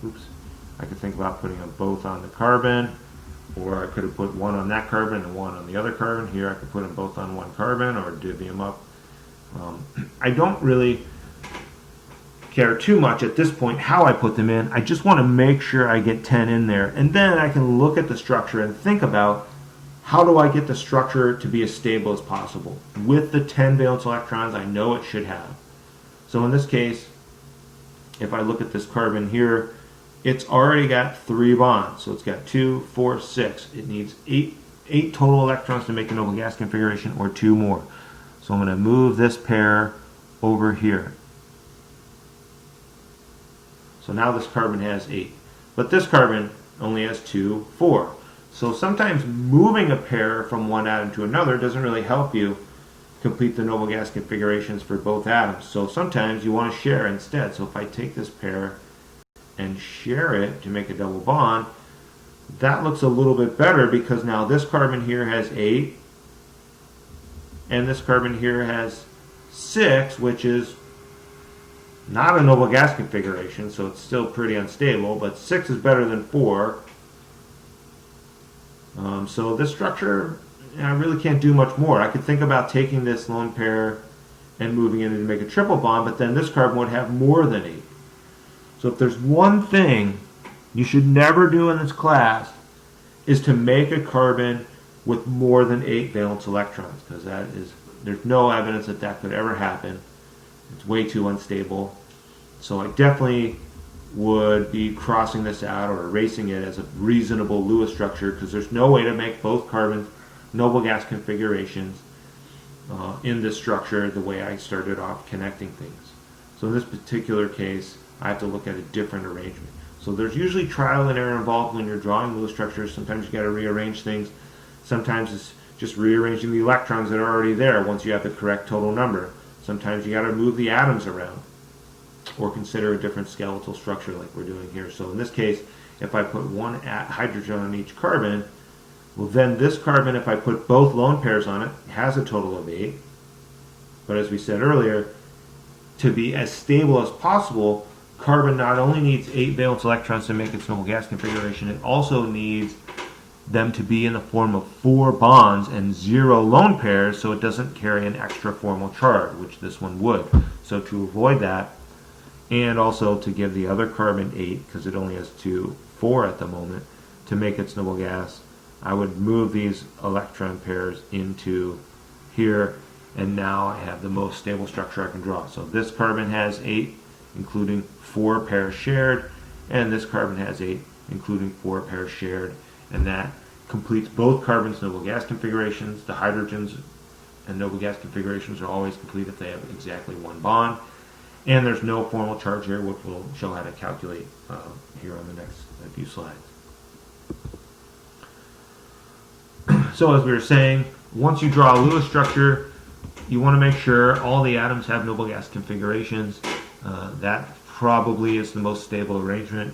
both on the carbon, or I could have put 1 on that carbon and 1 on the other carbon. Here I could put them both on 1 carbon or divvy them up. I don't really care too much at this point how I put them in. I just want to make sure I get 10 in there, and then I can look at the structure and think about how do I get the structure to be as stable as possible? With the 10 valence electrons I know it should have. So in this case, if I look at this carbon here, it's already got 3 bonds. So it's got 2, 4, 6. It needs 8 total electrons to make a noble gas configuration, or 2 more. So I'm going to move this pair over here. So now this carbon has 8. But this carbon only has 2, 4. So sometimes moving a pair from one atom to another doesn't really help you complete the noble gas configurations for both atoms. So sometimes you want to share instead. So if I take this pair and share it to make a double bond, that looks a little bit better because now this carbon here has 8 and this carbon here has 6, which is not a noble gas configuration, so it's still pretty unstable, but 6 is better than 4. So this structure, I really can't do much more. I could think about taking this lone pair and moving it to make a triple bond, but then this carbon would have more than 8. So if there's one thing you should never do in this class, is to make a carbon with more than 8 valence electrons, because there's no evidence that that could ever happen. It's way too unstable. So I definitely would be crossing this out or erasing it as a reasonable Lewis structure, because there's no way to make both carbons noble gas configurations in this structure the way I started off connecting things. So in this particular case, I have to look at a different arrangement. So there's usually trial and error involved when you're drawing Lewis structures. Sometimes you got to rearrange things. Sometimes it's just rearranging the electrons that are already there once you have the correct total number. Sometimes you got to move the atoms around or consider a different skeletal structure like we're doing here. So in this case, if I put one hydrogen on each carbon, well then this carbon, if I put both lone pairs on it, has a total of 8. But as we said earlier, to be as stable as possible, carbon not only needs 8 valence electrons to make its noble gas configuration, it also needs them to be in the form of 4 bonds and 0 lone pairs, so it doesn't carry an extra formal charge, which this one would. So to avoid that, and also to give the other carbon 8, because it only has 4 at the moment, to make its noble gas, I would move these electron pairs into here, and now I have the most stable structure I can draw. So this carbon has 8, including 4 pairs shared, and this carbon has 8, including 4 pairs shared, and that completes both carbons' noble gas configurations. The hydrogens and noble gas configurations are always complete if they have exactly 1 bond, and there's no formal charge here, which we'll show how to calculate here on the next few slides. So as we were saying, once you draw a Lewis structure, you want to make sure all the atoms have noble gas configurations. That probably is the most stable arrangement.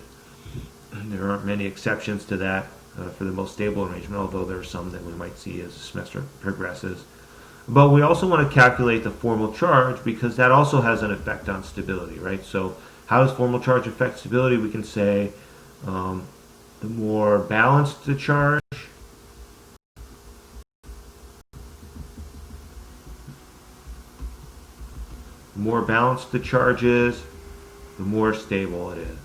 There aren't many exceptions to that for the most stable arrangement, although there are some that we might see as the semester progresses. But we also want to calculate the formal charge, because that also has an effect on stability, right? So how does formal charge affect stability? We can say the more balanced the charge, the more balanced the charge is, the more stable it is.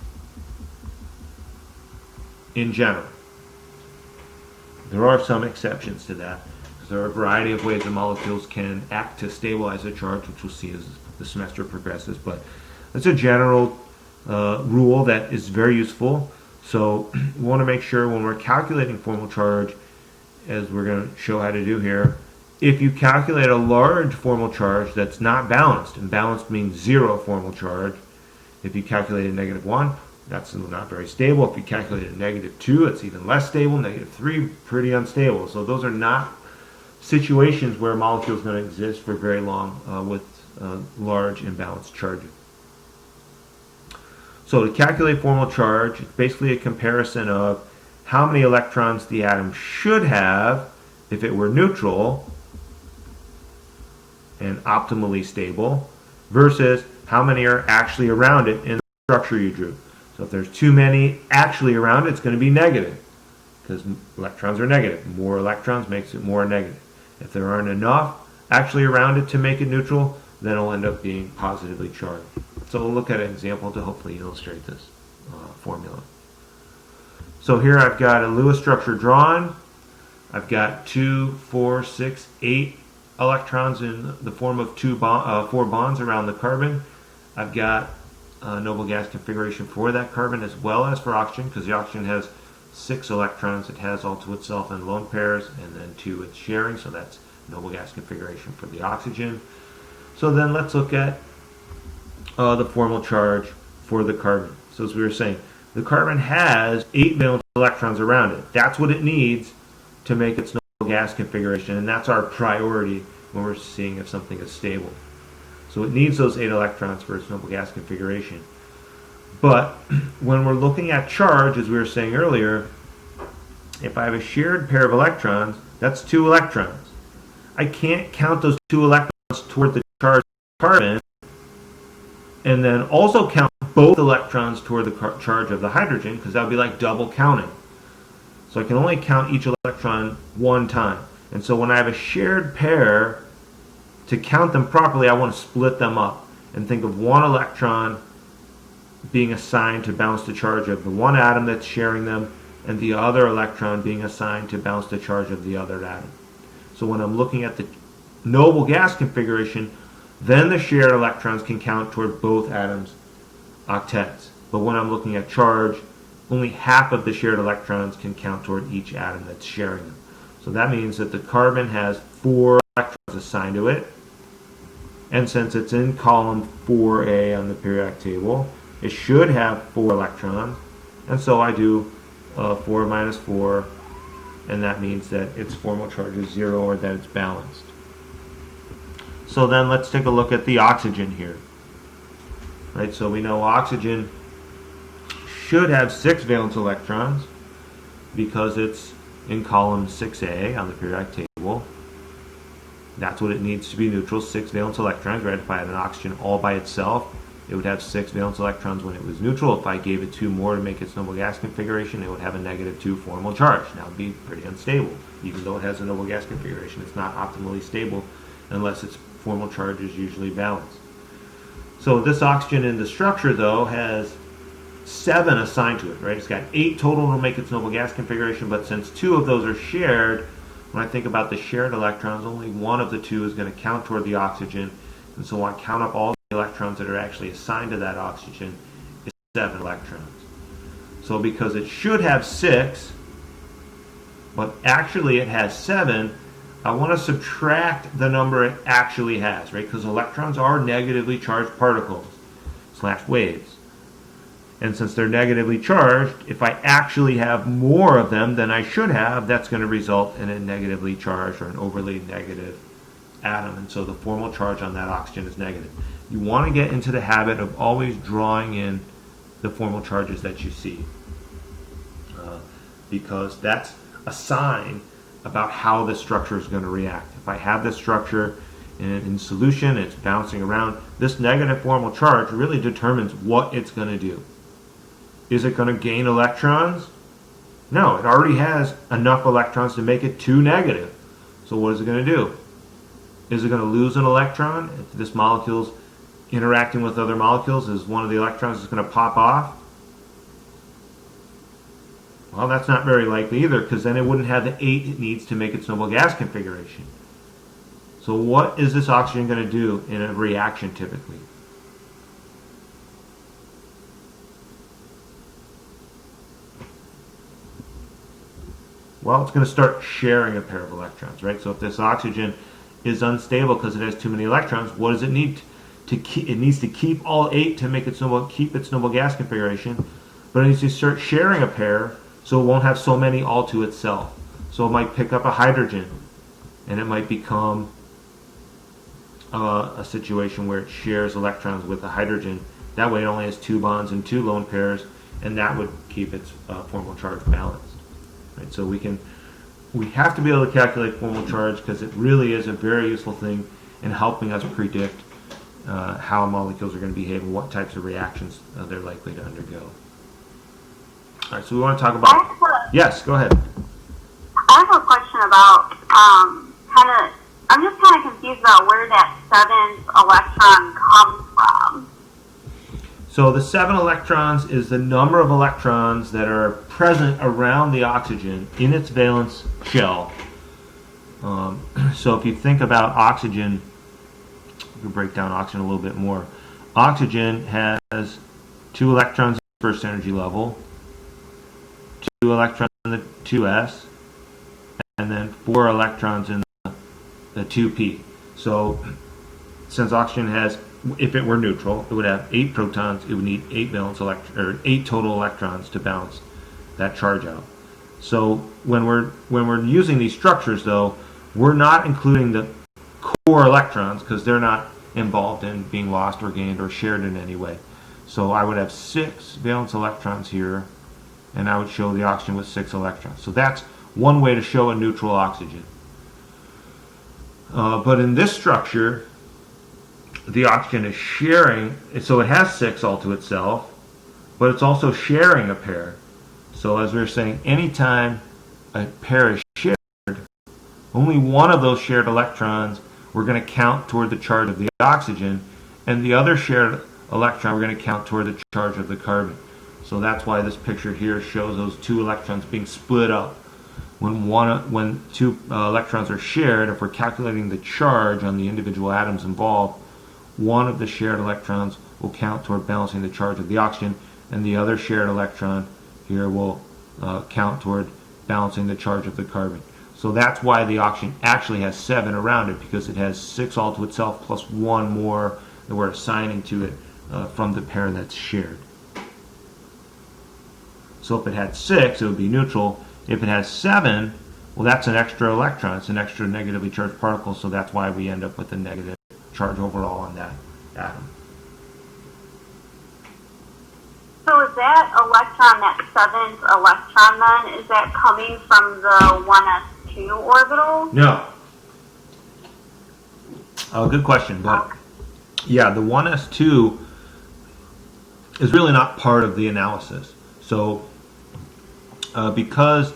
In general. There are some exceptions to that. There are a variety of ways the molecules can act to stabilize a charge, which we'll see as the semester progresses. But that's a general rule that is very useful. So we want to make sure when we're calculating formal charge, as we're going to show how to do here, if you calculate a large formal charge that's not balanced, and balanced means 0 formal charge, if you calculate a -1, that's not very stable. If you calculate a -2, it's even less stable. -3, pretty unstable. So those are not situations where a molecule is going to exist for very long with large imbalanced charges. So to calculate formal charge, it's basically a comparison of how many electrons the atom should have if it were neutral and optimally stable versus how many are actually around it in the structure you drew. So if there's too many actually around it, it's going to be negative, because electrons are negative. More electrons makes it more negative. If there aren't enough actually around it to make it neutral, then it'll end up being positively charged. So we'll look at an example to hopefully illustrate this formula. So here I've got a Lewis structure drawn. I've got 2, 4, 6, 8 electrons in the form of 4 bonds around the carbon. I've got a noble gas configuration for that carbon as well as for oxygen, because the oxygen has 6 electrons it has all to itself in lone pairs, and then 2 it's sharing, so that's noble gas configuration for the oxygen. So then let's look at the formal charge for the carbon. So as we were saying, the carbon has 8 valence electrons around it. That's what it needs to make its noble gas configuration, and that's our priority when we're seeing if something is stable. So it needs those 8 electrons for its noble gas configuration. But when we're looking at charge, as we were saying earlier, if I have a shared pair of electrons, that's 2 electrons. I can't count those 2 electrons toward the charge of the carbon and then also count both electrons toward the charge of the hydrogen, because that would be like double counting. So I can only count each electron one time. And so when I have a shared pair, to count them properly, I want to split them up and think of one electron being assigned to bounce the charge of the one atom that's sharing them, and the other electron being assigned to bounce the charge of the other atom. So when I'm looking at the noble gas configuration, then the shared electrons can count toward both atoms' octets. But when I'm looking at charge, only half of the shared electrons can count toward each atom that's sharing them. So that means that the carbon has 4 electrons assigned to it. And since it's in column 4A on the periodic table, it should have 4 electrons. And so I do 4 minus 4, and that means that its formal charge is 0, or that it's balanced. So then let's take a look at the oxygen here. Right, so we know oxygen should have 6 valence electrons because it's in column 6A on the periodic table. That's what it needs to be neutral, 6 valence electrons. Right? If I had an oxygen all by itself, it would have 6 valence electrons when it was neutral. If I gave it 2 more to make its noble gas configuration, it would have a -2 formal charge. Now it would be pretty unstable. Even though it has a noble gas configuration, it's not optimally stable unless its formal charge is usually balanced. So this oxygen in the structure, though, has 7 assigned to it, right? It's got 8 total to make its noble gas configuration, but since 2 of those are shared, when I think about the shared electrons, only 1 of the 2 is going to count toward the oxygen, and so when I count up all the electrons that are actually assigned to that oxygen, it's 7 electrons. So because it should have 6, but actually it has 7, I want to subtract the number it actually has, right? Because electrons are negatively charged particles / waves. And since they're negatively charged, if I actually have more of them than I should have, that's going to result in a negatively charged or an overly negative atom. And so the formal charge on that oxygen is negative. You want to get into the habit of always drawing in the formal charges that you see, because that's a sign about how the structure is going to react. If I have this structure in solution, it's bouncing around, this negative formal charge really determines what it's going to do. Is it going to gain electrons? No, it already has enough electrons to make it 2 negative. So what is it going to do? Is it going to lose an electron? If this molecule's interacting with other molecules, is one of the electrons going to pop off? Well, that's not very likely either, because then it wouldn't have the 8 it needs to make its noble gas configuration. So what is this oxygen going to do in a reaction typically? Well, it's going to start sharing a pair of electrons, right? So if this oxygen is unstable because it has too many electrons, what does it need to keep? It needs to keep all 8 to make its keep its noble gas configuration, but it needs to start sharing a pair so it won't have so many all to itself. So it might pick up a hydrogen, and it might become a situation where it shares electrons with a hydrogen. That way it only has 2 bonds and 2 lone pairs, and that would keep its formal charge balanced. Right? So we have to be able to calculate formal charge because it really is a very useful thing in helping us predict how molecules are going to behave and what types of reactions they're likely to undergo. All right, so we want to talk about... Yes, go ahead. I have a question about I'm just kind of confused about where that 7th electron comes from. So the 7 electrons is the number of electrons that are present around the oxygen in its valence shell. So if you think about oxygen, we can break down oxygen a little bit more. Oxygen has 2 electrons in the first energy level, 2 electrons in the 2s, and then 4 electrons in the 2p. So since oxygen has, if it were neutral, it would have 8 protons. It would need 8 8 total electrons to balance that charge out. So when we're using these structures, though, we're not including the core electrons because they're not involved in being lost or gained or shared in any way. So I would have 6 valence electrons here, and I would show the oxygen with 6 electrons. So that's one way to show a neutral oxygen. But in this structure, the oxygen is sharing, so it has 6 all to itself, but it's also sharing a pair. So as we were saying, anytime a pair is shared, only one of those shared electrons we're going to count toward the charge of the oxygen, and the other shared electron we're going to count toward the charge of the carbon. So that's why this picture here shows those 2 electrons being split up. When 2 electrons are shared, if we're calculating the charge on the individual atoms involved, one of the shared electrons will count toward balancing the charge of the oxygen, and the other shared electron here will count toward balancing the charge of the carbon. So that's why the oxygen actually has 7 around it, because it has 6 all to itself plus 1 more that we're assigning to it from the pair that's shared. So if it had 6, it would be neutral. If it has 7, well, that's an extra electron. It's an extra negatively charged particle, so that's why we end up with a negative charge overall on that atom. So is that electron, that 7th electron then, is that coming from the 1s2 orbital? No. Good question, but yeah, the 1s2 is really not part of the analysis. So because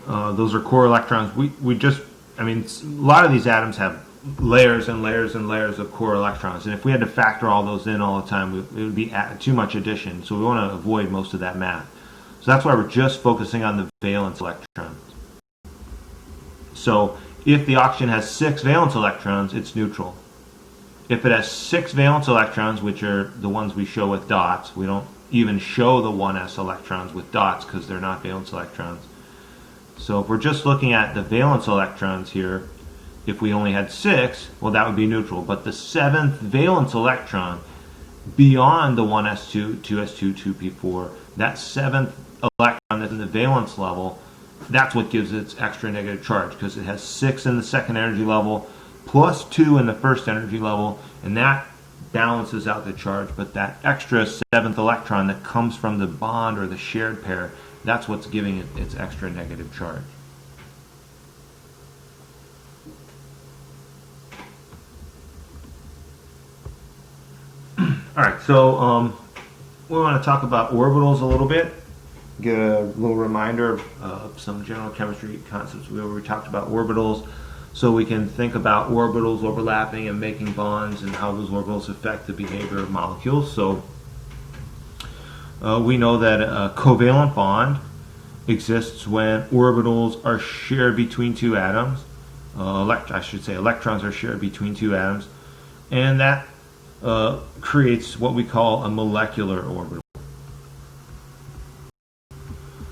those are core electrons, we just, I mean, a lot of these atoms have layers and layers and layers of core electrons, and if we had to factor all those in all the time, it would be too much addition, so we want to avoid most of that math. So that's why we're just focusing on the valence electrons. So if the oxygen has 6 valence electrons, it's neutral. If it has 6 valence electrons, which are the ones we show with dots, we don't even show the 1s electrons with dots because they're not valence electrons. So if we're just looking at the valence electrons here, if we only had 6, well, that would be neutral. But the 7th valence electron, beyond the 1s2, 2s2, 2p4, that 7th electron that's in the valence level, that's what gives its extra negative charge, because it has 6 in the second energy level plus 2 in the first energy level, and that balances out the charge. But that extra 7th electron that comes from the bond or the shared pair, that's what's giving it its extra negative charge. All right, so we want to talk about orbitals a little bit, get a little reminder of some general chemistry concepts where we talked about orbitals, so we can think about orbitals overlapping and making bonds and how those orbitals affect the behavior of molecules. So we know that a covalent bond exists when orbitals are shared between 2 atoms. Electrons are shared between 2 atoms, and that creates what we call a molecular orbital.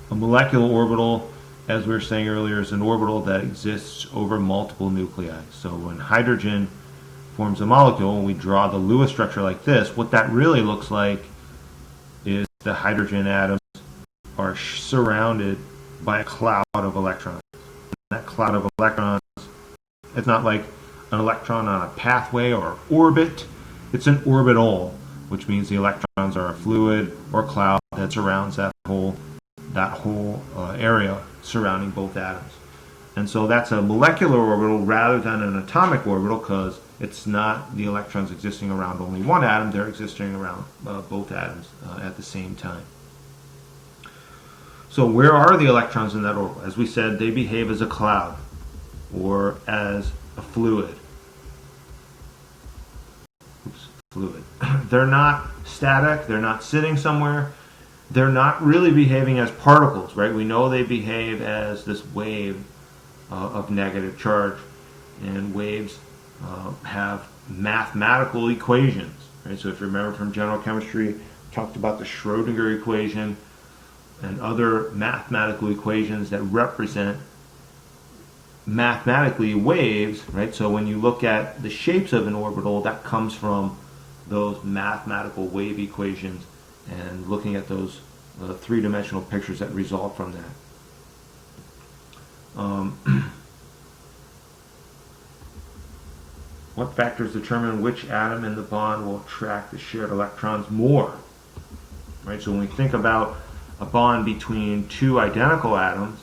A molecular orbital, as we were saying earlier, is an orbital that exists over multiple nuclei. So when hydrogen forms a molecule, when we draw the Lewis structure like this, what that really looks like is the hydrogen atoms are surrounded by a cloud of electrons. That cloud of electrons, it's not like an electron on a pathway or orbit. It's an orbital, which means the electrons are a fluid or cloud that surrounds that whole area surrounding both atoms. And so that's a molecular orbital rather than an atomic orbital, because it's not the electrons existing around only one atom, they're existing around both atoms at the same time. So where are the electrons in that orbital? As we said, they behave as a cloud or as a fluid. They're not static, they're not sitting somewhere, they're not really behaving as particles, right? We know they behave as this wave of negative charge, and waves have mathematical equations, right? So if you remember from general chemistry, talked about the Schrodinger equation and other mathematical equations that represent mathematically waves, right? So when you look at the shapes of an orbital, that comes from those mathematical wave equations and looking at those three-dimensional pictures that result from that. What factors determine which atom in the bond will attract the shared electrons more? Right, so when we think about a bond between two identical atoms,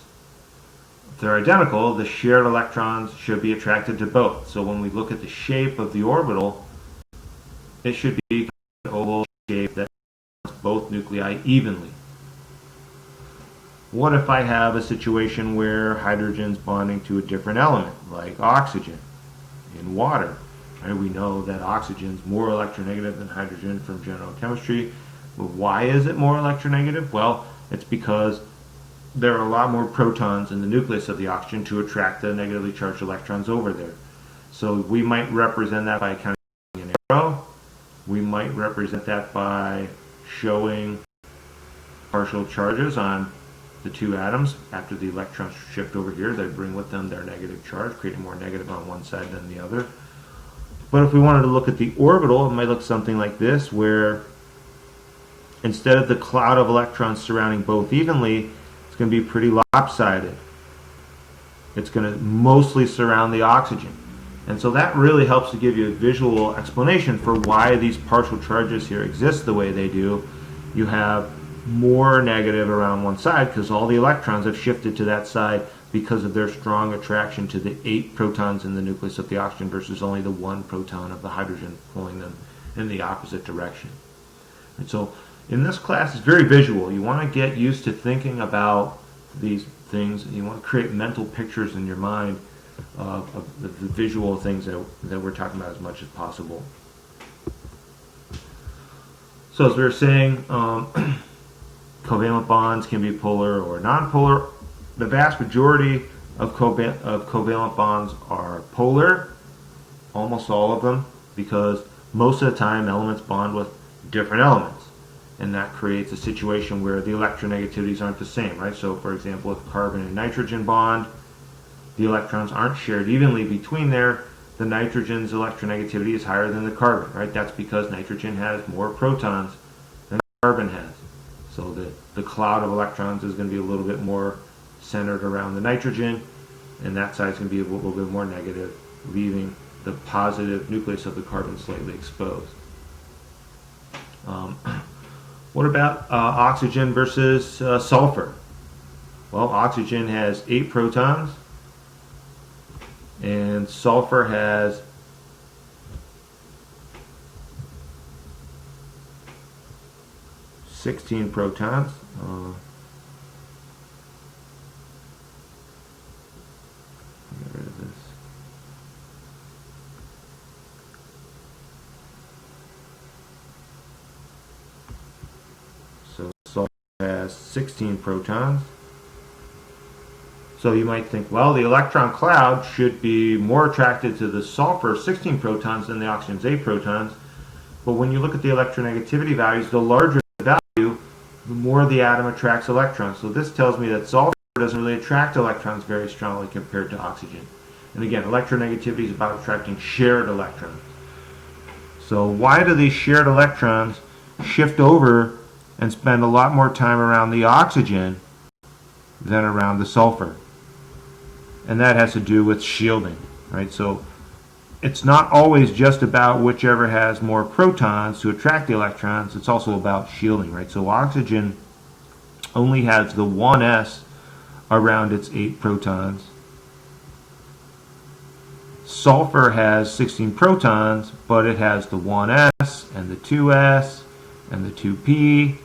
if they're identical, the shared electrons should be attracted to both. So when we look at the shape of the orbital, it should be an oval shape that has both nuclei evenly. What if I have a situation where hydrogen's bonding to a different element, like oxygen in water? Right? We know that oxygen's more electronegative than hydrogen from general chemistry. But why is it more electronegative? Well, it's because there are a lot more protons in the nucleus of the oxygen to attract the negatively charged electrons over there. So we might represent that by kind of an arrow. We might represent that by showing partial charges on the two atoms. After the electrons shift over here, they bring with them their negative charge, creating more negative on one side than the other. But if we wanted to look at the orbital, it might look something like this, where instead of the cloud of electrons surrounding both evenly, it's going to be pretty lopsided. It's going to mostly surround the oxygen. And so that really helps to give you a visual explanation for why these partial charges here exist the way they do. You have more negative around one side because all the electrons have shifted to that side because of their strong attraction to the 8 protons in the nucleus of the oxygen versus only the 1 proton of the hydrogen pulling them in the opposite direction. And so in this class, it's very visual. You want to get used to thinking about these things. You want to create mental pictures in your mind of the visual things that we're talking about as much as possible. So as we were saying, covalent bonds can be polar or nonpolar. The vast majority of covalent bonds are polar, almost all of them, because most of the time elements bond with different elements. And that creates a situation where the electronegativities aren't the same, right? So for example, if carbon and nitrogen bond, the electrons aren't shared evenly between there. The nitrogen's electronegativity is higher than the carbon, right? That's because nitrogen has more protons than carbon has. So the cloud of electrons is going to be a little bit more centered around the nitrogen, and that side is going to be a little bit more negative, leaving the positive nucleus of the carbon slightly exposed. What about oxygen versus sulfur? Well, oxygen has 8 protons, and sulfur has 16 protons. Get rid of this. So sulfur has 16 protons. So you might think, well, the electron cloud should be more attracted to the sulfur 16 protons than the oxygen's 8 protons. But when you look at the electronegativity values, the larger the value, the more the atom attracts electrons. So this tells me that sulfur doesn't really attract electrons very strongly compared to oxygen. And again, electronegativity is about attracting shared electrons. So why do these shared electrons shift over and spend a lot more time around the oxygen than around the sulfur? And that has to do with shielding, right? So it's not always just about whichever has more protons to attract the electrons. It's also about shielding, right? So oxygen only has the 1s around its 8 protons. Sulfur has 16 protons, but it has the 1s and the 2s and the 2p.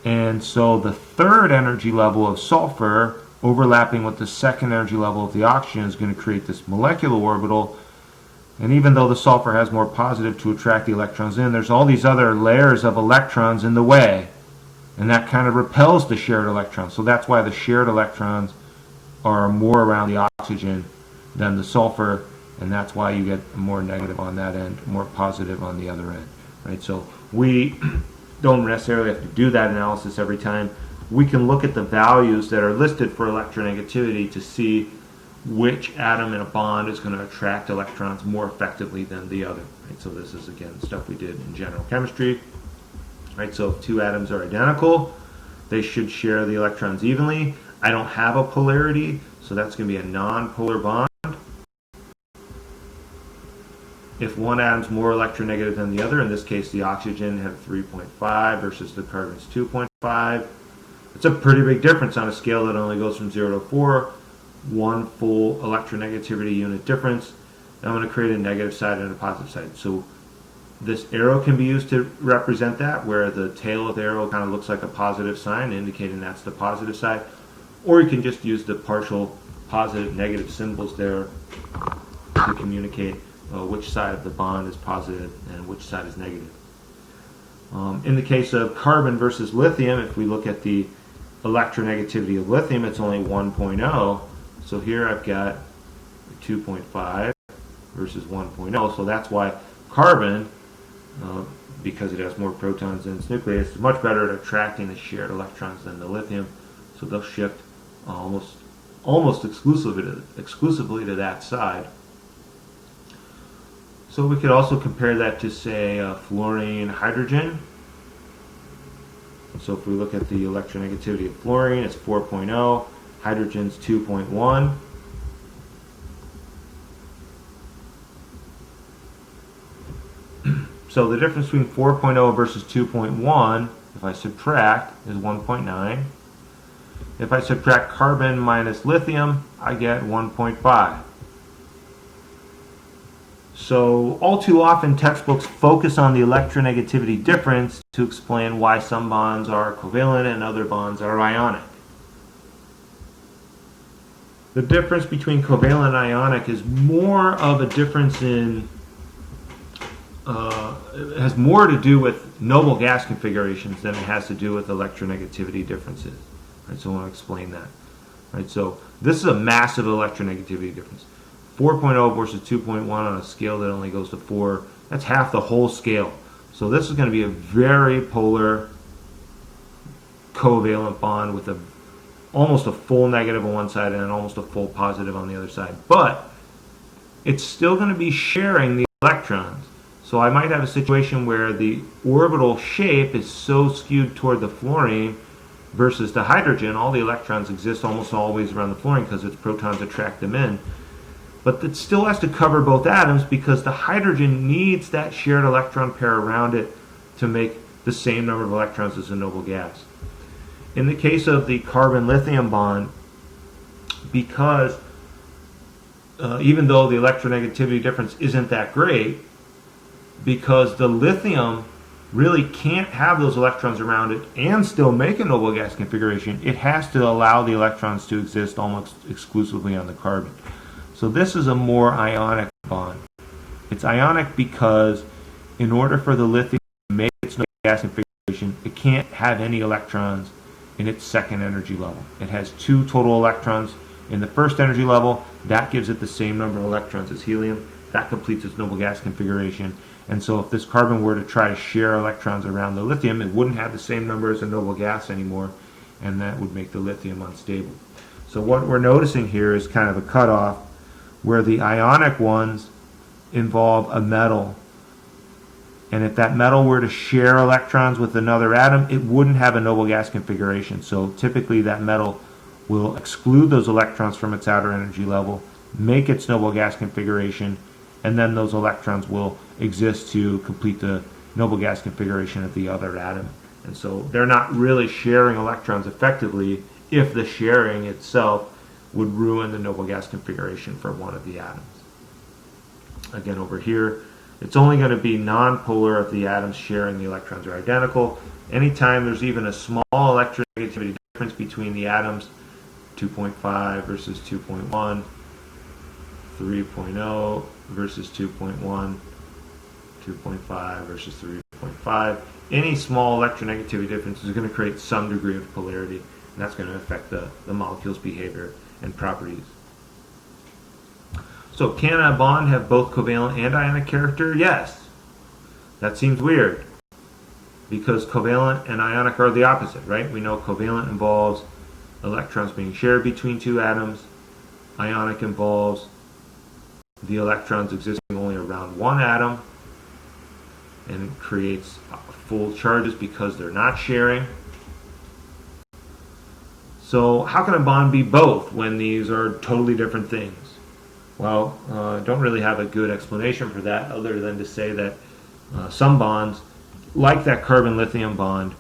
And so the third energy level of sulfur overlapping with the second energy level of the oxygen is going to create this molecular orbital And even though the sulfur has more positive to attract the electrons in, there's all these other layers of electrons in the way. And that kind of repels the shared electrons. So that's why the shared electrons are more around the oxygen than the sulfur. And that's why you get more negative on that end, more positive on the other end. Right? So we don't necessarily have to do that analysis every time. We can look at the values that are listed for electronegativity to see which atom in a bond is going to attract electrons more effectively than the other. Right? So this is, again, stuff we did in general chemistry. Right? So if two atoms are identical, they should share the electrons evenly. I don't have a polarity, so that's going to be a non-polar bond. If one atom's more electronegative than the other, in this case the oxygen had 3.5 versus the carbon's 2.5, it's a pretty big difference on a scale that only goes from 0 to 4. One full electronegativity unit difference. And I'm going to create a negative side and a positive side. So this arrow can be used to represent that, where the tail of the arrow kind of looks like a positive sign, indicating that's the positive side. Or you can just use the partial positive, negative symbols there to communicate which side of the bond is positive and which side is negative. In the case of carbon versus lithium, if we look at the electronegativity of lithium, it's only 1.0. So here I've got 2.5 versus 1.0. So that's why carbon, because it has more protons in its nucleus, is much better at attracting the shared electrons than the lithium. So they'll shift almost exclusively to that side. So we could also compare that to, say, fluorine, hydrogen. So if we look at the electronegativity of fluorine, it's 4.0. Hydrogen's 2.1. So the difference between 4.0 versus 2.1, if I subtract, is 1.9. If I subtract carbon minus lithium, I get 1.5. So all too often textbooks focus on the electronegativity difference to explain why some bonds are covalent and other bonds are ionic. The difference between covalent and ionic is more of a difference in, it has more to do with noble gas configurations than it has to do with electronegativity differences. Right, so I want to explain that. Right, so this is a massive electronegativity difference. 4.0 versus 2.1 on a scale that only goes to 4, that's half the whole scale. So this is going to be a very polar covalent bond with almost a full negative on one side and almost a full positive on the other side. But it's still going to be sharing the electrons. So I might have a situation where the orbital shape is so skewed toward the fluorine versus the hydrogen. All the electrons exist almost always around the fluorine because its protons attract them in. But it still has to cover both atoms because the hydrogen needs that shared electron pair around it to make the same number of electrons as a noble gas. In the case of the carbon-lithium bond, because even though the electronegativity difference isn't that great, because the lithium really can't have those electrons around it and still make a noble gas configuration, it has to allow the electrons to exist almost exclusively on the carbon. So this is a more ionic bond. It's ionic because in order for the lithium to make its noble gas configuration, it can't have any electrons in its second energy level. It has 2 total electrons in the first energy level. That gives it the same number of electrons as helium. That completes its noble gas configuration. And so if this carbon were to try to share electrons around the lithium, it wouldn't have the same number as a noble gas anymore, and that would make the lithium unstable. So what we're noticing here is kind of a cutoff where the ionic ones involve a metal. And if that metal were to share electrons with another atom, it wouldn't have a noble gas configuration. So typically that metal will exclude those electrons from its outer energy level, make its noble gas configuration, and then those electrons will exist to complete the noble gas configuration of the other atom. And so they're not really sharing electrons effectively if the sharing itself would ruin the noble gas configuration for one of the atoms. Again, over here, it's only going to be nonpolar if the atoms sharing the electrons are identical. Anytime there's even a small electronegativity difference between the atoms, 2.5 versus 2.1, 3.0 versus 2.1, 2.5 versus 3.5. Any small electronegativity difference is going to create some degree of polarity, and that's going to affect the molecule's behavior and properties. So can a bond have both covalent and ionic character? Yes. That seems weird, because covalent and ionic are the opposite, right? We know covalent involves electrons being shared between two atoms. Ionic involves the electrons existing only around one atom, and it creates full charges because they're not sharing. So how can a bond be both when these are totally different things? Well, I don't really have a good explanation for that other than to say that some bonds, like that carbon-lithium bond,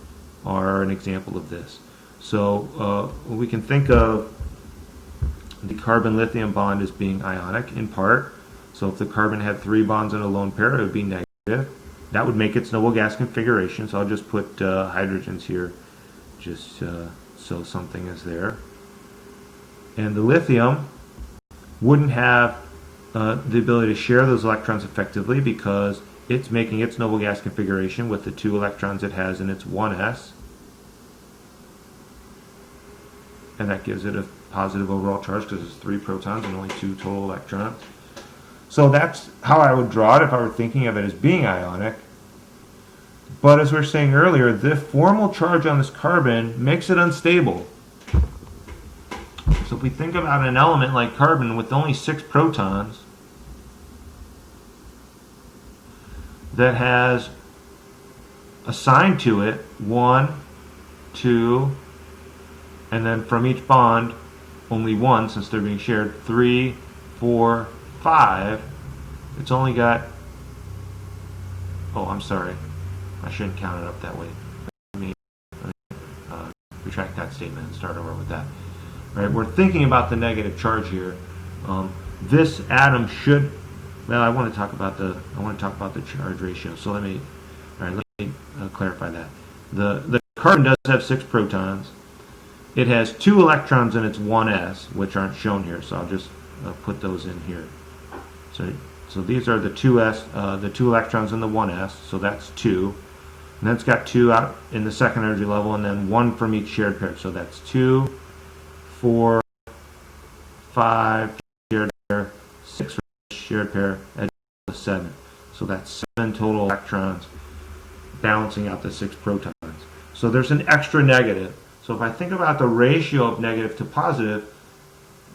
are an example of this. So we can think of the carbon-lithium bond as being ionic in part. So if the carbon had 3 bonds in a lone pair, it would be negative. That would make its noble gas configuration. So I'll just put hydrogens here just so something is there. And the lithium wouldn't have the ability to share those electrons effectively because it's making its noble gas configuration with the 2 electrons it has in its 1s. And that gives it a positive overall charge because it's 3 protons and only 2 total electrons. So that's how I would draw it if I were thinking of it as being ionic. But as we were saying earlier, the formal charge on this carbon makes it unstable. So if we think about an element like carbon with only 6 protons that has assigned to it 1, 2, and then from each bond only 1 since they're being shared, 3, 4, 5, it's only got, oh, I'm sorry, I shouldn't count it up that way. Let me retract that statement and start over with that. Right, we're thinking about the negative charge here. This atom should, well, I want to talk about the charge ratio. So let me clarify that. The carbon does have 6 protons. It has 2 electrons in its 1s, which aren't shown here. So I'll just put those in here. So these are the 2s, the 2 electrons in the 1s. So that's 2. And then it's got 2 out in the second energy level, and then 1 from each shared pair. So that's 2, 4, 5 shared pair, 6 shared pair, and 7. So that's 7 total electrons balancing out the 6 protons. So there's an extra negative. So if I think about the ratio of negative to positive,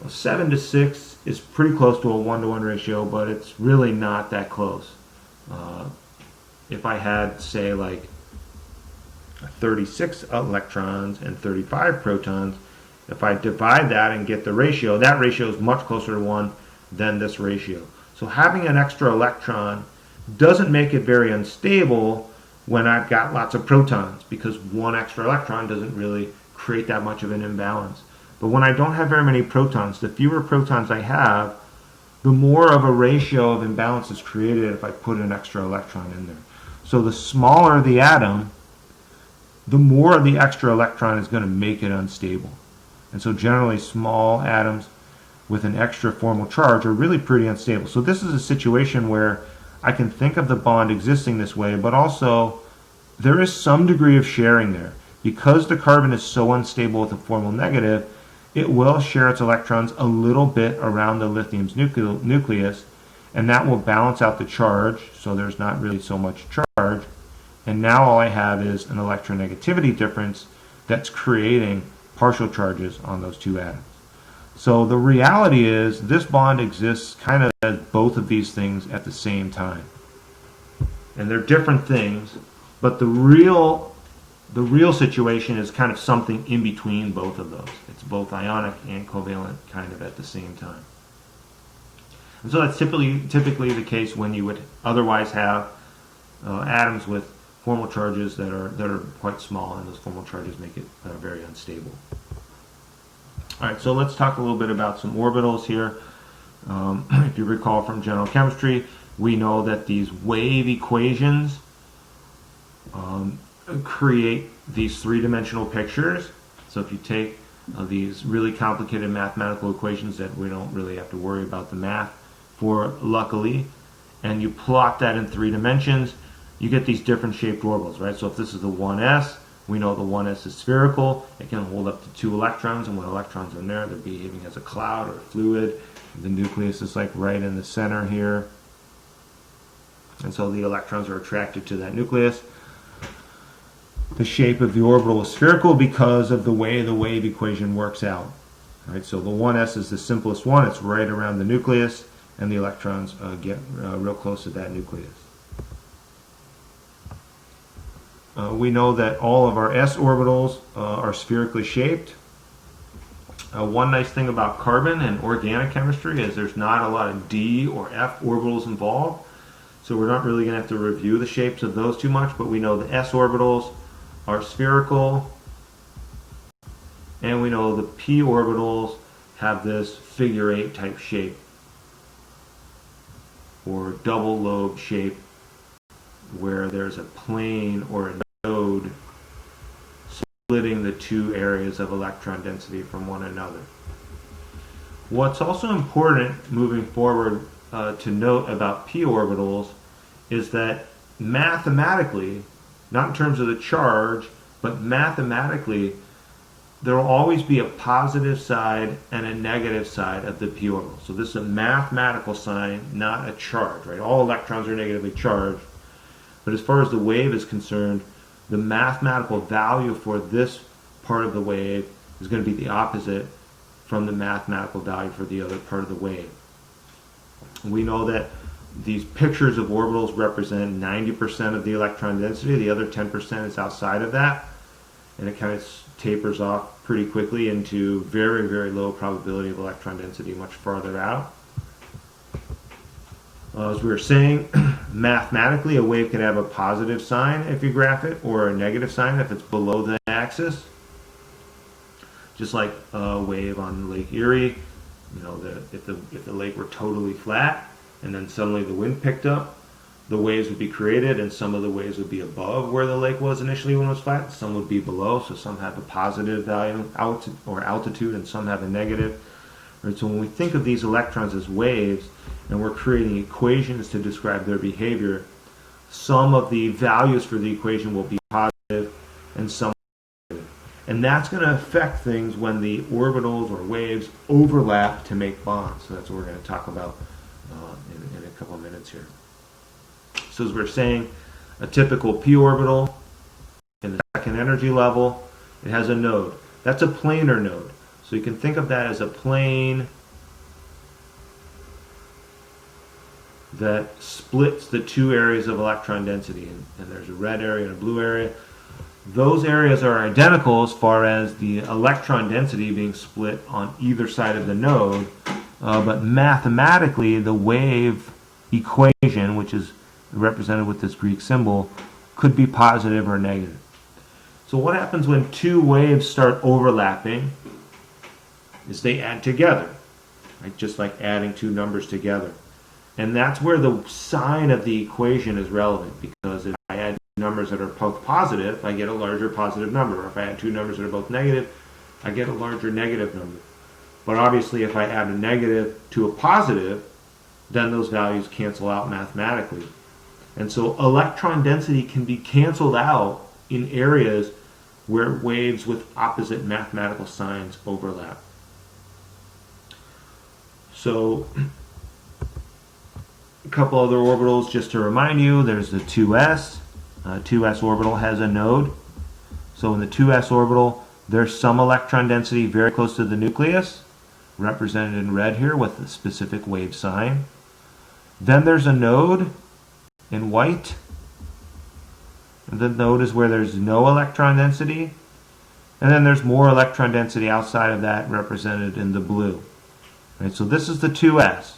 7 to 6 is pretty close to a 1-to-1 ratio, but it's really not that close. If I had, say, like 36 electrons and 35 protons, if I divide that and get the ratio, that ratio is much closer to 1 than this ratio. So having an extra electron doesn't make it very unstable when I've got lots of protons, because 1 extra electron doesn't really create that much of an imbalance. But when I don't have very many protons, the fewer protons I have, the more of a ratio of imbalance is created if I put an extra electron in there. So the smaller the atom, the more the extra electron is going to make it unstable. And so generally small atoms with an extra formal charge are really pretty unstable. So this is a situation where I can think of the bond existing this way, but also there is some degree of sharing there. Because the carbon is so unstable with a formal negative, it will share its electrons a little bit around the lithium's nucleus, and that will balance out the charge, so there's not really so much charge. And now all I have is an electronegativity difference that's creating partial charges on those 2 atoms. So the reality is this bond exists kind of as both of these things at the same time. And they're different things, but the real situation is kind of something in between both of those. It's both ionic and covalent kind of at the same time. And so that's typically the case when you would otherwise have atoms with formal charges that are quite small, and those formal charges make it very unstable. All right, so let's talk a little bit about some orbitals here. If you recall from general chemistry, we know that these wave equations create these 3-dimensional pictures. So if you take these really complicated mathematical equations that we don't really have to worry about the math for luckily, and you plot that in 3 dimensions, you get these different shaped orbitals, right? So if this is the 1s, we know the 1s is spherical. It can hold up to 2 electrons, and when electrons are in there, they're behaving as a cloud or a fluid. The nucleus is like right in the center here. And so the electrons are attracted to that nucleus. The shape of the orbital is spherical because of the way the wave equation works out. Right? So the 1s is the simplest one. It's right around the nucleus, and the electrons get real close to that nucleus. We know that all of our s orbitals are spherically shaped. One nice thing about carbon and organic chemistry is there's not a lot of d or f orbitals involved. So we're not really going to have to review the shapes of those too much, but we know the s orbitals are spherical, and we know the p orbitals have this figure 8 type shape, or double lobe shape, where there's a plane or a node splitting the 2 areas of electron density from one another. What's also important moving forward to note about p orbitals is that mathematically, not in terms of the charge, but mathematically, there will always be a positive side and a negative side of the p orbital. So this is a mathematical sign, not a charge, right? All electrons are negatively charged. But as far as the wave is concerned, the mathematical value for this part of the wave is going to be the opposite from the mathematical value for the other part of the wave. We know that these pictures of orbitals represent 90% of the electron density. The other 10% is outside of that. And it kind of tapers off pretty quickly into very, very low probability of electron density much farther out. As we were saying, mathematically a wave can have a positive sign if you graph it, or a negative sign if it's below the axis. Just like a wave on Lake Erie, you know, if the lake were totally flat and then suddenly the wind picked up, the waves would be created, and some of the waves would be above where the lake was initially when it was flat, some would be below, so some have a positive value or altitude and some have a negative. Right, so when we think of these electrons as waves and we're creating equations to describe their behavior, some of the values for the equation will be positive and some negative. And that's going to affect things when the orbitals or waves overlap to make bonds. So that's what we're going to talk about in a couple of minutes here. So as we're saying, a typical p orbital in the second energy level, it has a node. That's a planar node. So you can think of that as a plane that splits the 2 areas of electron density. And there's a red area and a blue area. Those areas are identical as far as the electron density being split on either side of the node. But mathematically, the wave equation, which is represented with this Greek symbol, could be positive or negative. So what happens when 2 waves start overlapping is they add together, right? Just like adding 2 numbers together. And that's where the sign of the equation is relevant, because if I add 2 numbers that are both positive, I get a larger positive number. Or if I add 2 numbers that are both negative, I get a larger negative number. But obviously if I add a negative to a positive, then those values cancel out mathematically. And so electron density can be canceled out in areas where waves with opposite mathematical signs overlap. So a couple other orbitals just to remind you, there's the 2s. 2s orbital has a node. So in the 2s orbital, there's some electron density very close to the nucleus, represented in red here with the specific wave sign. Then there's a node in white. And the node is where there's no electron density. And then there's more electron density outside of that, represented in the blue. Right, so this is the 2s.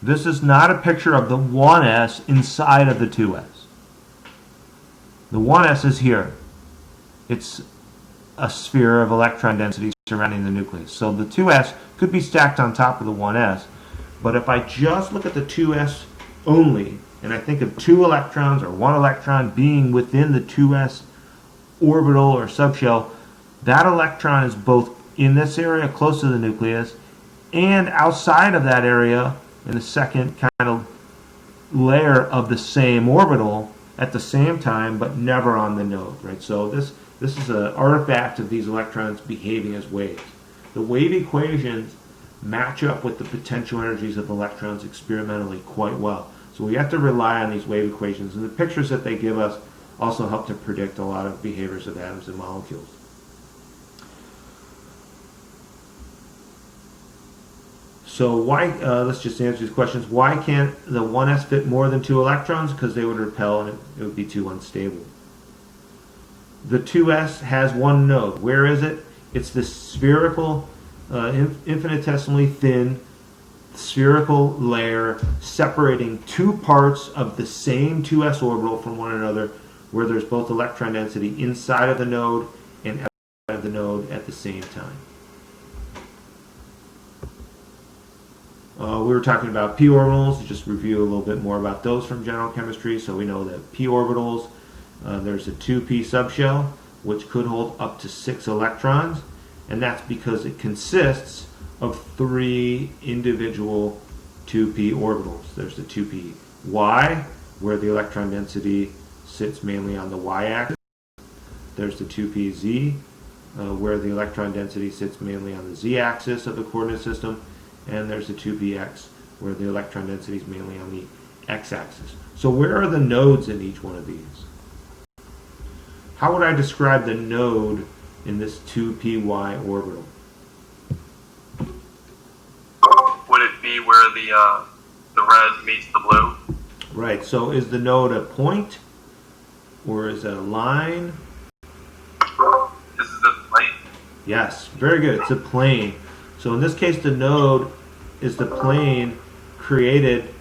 This is not a picture of the 1s inside of the 2s. The 1s is here. It's a sphere of electron density surrounding the nucleus. So the 2s could be stacked on top of the 1s. But if I just look at the 2s only, and I think of 2 electrons or 1 electron being within the 2s orbital or subshell, that electron is both in this area close to the nucleus and outside of that area in the second kind of layer of the same orbital at the same time, but never on the node, right? So this is an artifact of these electrons behaving as waves. The wave equations match up with the potential energies of electrons experimentally quite well. So we have to rely on these wave equations, and the pictures that they give us also help to predict a lot of behaviors of atoms and molecules. So why, let's just answer these questions. Why can't the 1s fit more than 2 electrons? Because they would repel and it would be too unstable. The 2s has one node. Where is it? It's this spherical, infinitesimally thin spherical layer separating two parts of the same 2s orbital from one another, where there's both electron density inside of the node and outside of the node at the same time. We were talking about p orbitals. Just review a little bit more about those from general chemistry. So we know that p orbitals, there's a 2p subshell, which could hold up to 6 electrons, and that's because it consists of 3 individual 2p orbitals. There's the 2p y, where the electron density sits mainly on the y-axis. There's the 2p z, where the electron density sits mainly on the z-axis of the coordinate system. And there's the 2px, where the electron density is mainly on the x-axis. So where are the nodes in each one of these? How would I describe the node in this 2py orbital? Would it be where the red meets the blue? Right, so is the node a point, or is it a line? This is the plane. Yes, very good, it's a plane. So in this case, the node is the plane created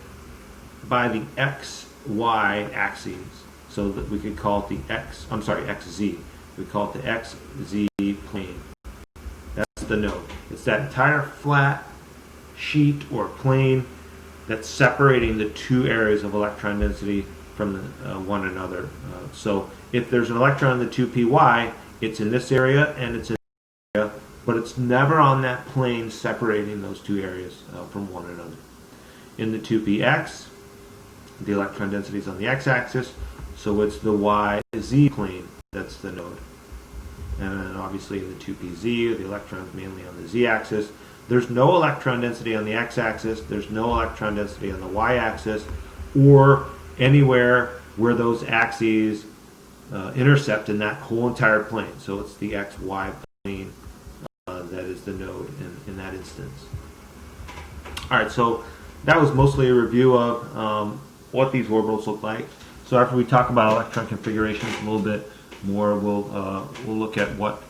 by the xy axes. So that we could call it the xz. We call it the xz plane. That's the node. It's that entire flat sheet or plane that's separating the two areas of electron density from one another. So if there's an electron in the 2py, it's in this area and it's in this area, but it's never on that plane separating those two areas from one another. In the 2px, the electron density is on the x-axis, so it's the yz plane that's the node. And then obviously in the 2pz, the electron is mainly on the z-axis. There's no electron density on the x-axis, there's no electron density on the y-axis, or anywhere where those axes intercept in that whole entire plane. So it's the xy plane that is the node in that instance. Alright, so that was mostly a review of what these orbitals look like. So after we talk about electron configurations a little bit more, we'll look at what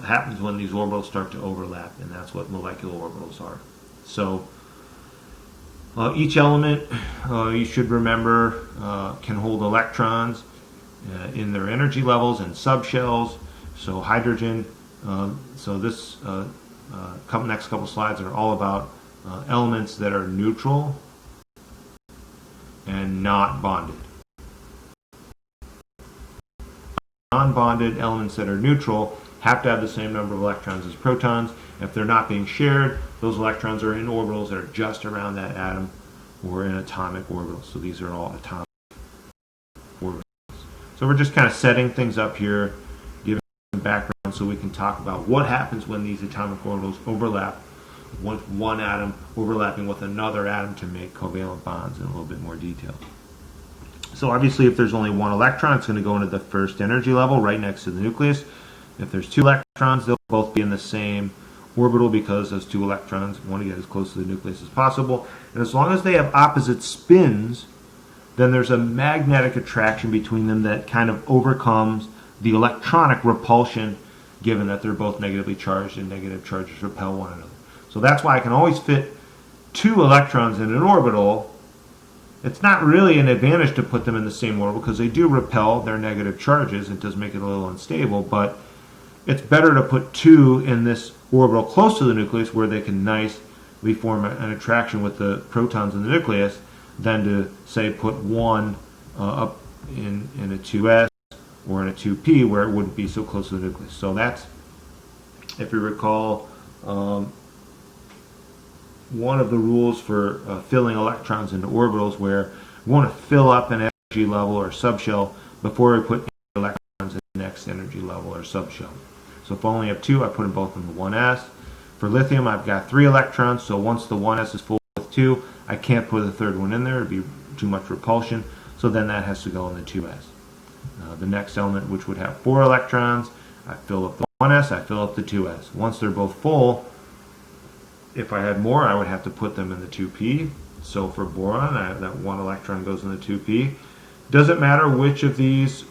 happens when these orbitals start to overlap, and that's what molecular orbitals are. So each element, you should remember, can hold electrons in their energy levels and subshells. So hydrogen, so this next couple slides are all about elements that are neutral and not bonded. Non-bonded elements that are neutral have to have the same number of electrons as protons. If they're not being shared, those electrons are in orbitals that are just around that atom or in atomic orbitals. So these are all atomic orbitals. So we're just kind of setting things up here, giving some background so we can talk about what happens when these atomic orbitals overlap, with one atom overlapping with another atom to make covalent bonds in a little bit more detail. So obviously if there's only one electron, it's going to go into the first energy level right next to the nucleus. If there's two electrons, they'll both be in the same orbital because those two electrons want to get as close to the nucleus as possible. And as long as they have opposite spins, then there's a magnetic attraction between them that kind of overcomes the electronic repulsion, given that they're both negatively charged and negative charges repel one another. So that's why I can always fit two electrons in an orbital. It's not really an advantage to put them in the same orbital because they do repel their negative charges. It does make it a little unstable, but it's better to put two in this orbital close to the nucleus where they can nicely form an attraction with the protons in the nucleus than to, say, put one up in a 2s or in a 2p where it wouldn't be so close to the nucleus. So that's, if you recall, one of the rules for filling electrons into orbitals, where we want to fill up an energy level or subshell before we put electrons in the next energy level or subshell. So if I only have 2, I put them both in the 1s. For lithium, I've got 3 electrons, so once the 1s is full with 2, I can't put a third one in there. It would be too much repulsion, so then that has to go in the 2s. The next element, which would have 4 electrons, I fill up the 1s, I fill up the 2s. Once they're both full, if I had more, I would have to put them in the 2p. So for boron, that 1 electron goes in the 2p. Doesn't matter which of these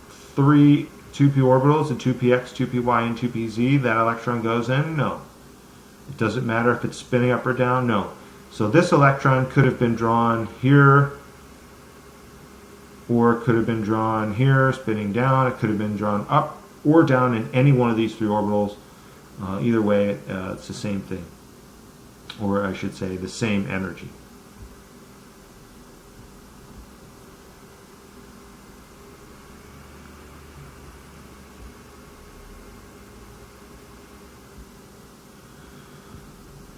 3 2p orbitals, the 2px, 2py, and 2pz, that electron goes in? No. It doesn't matter if it's spinning up or down? No. So this electron could have been drawn here, or it could have been drawn here, spinning down. It could have been drawn up or down in any one of these 3 orbitals. Either way, it's the same thing. Or I should say, the same energy.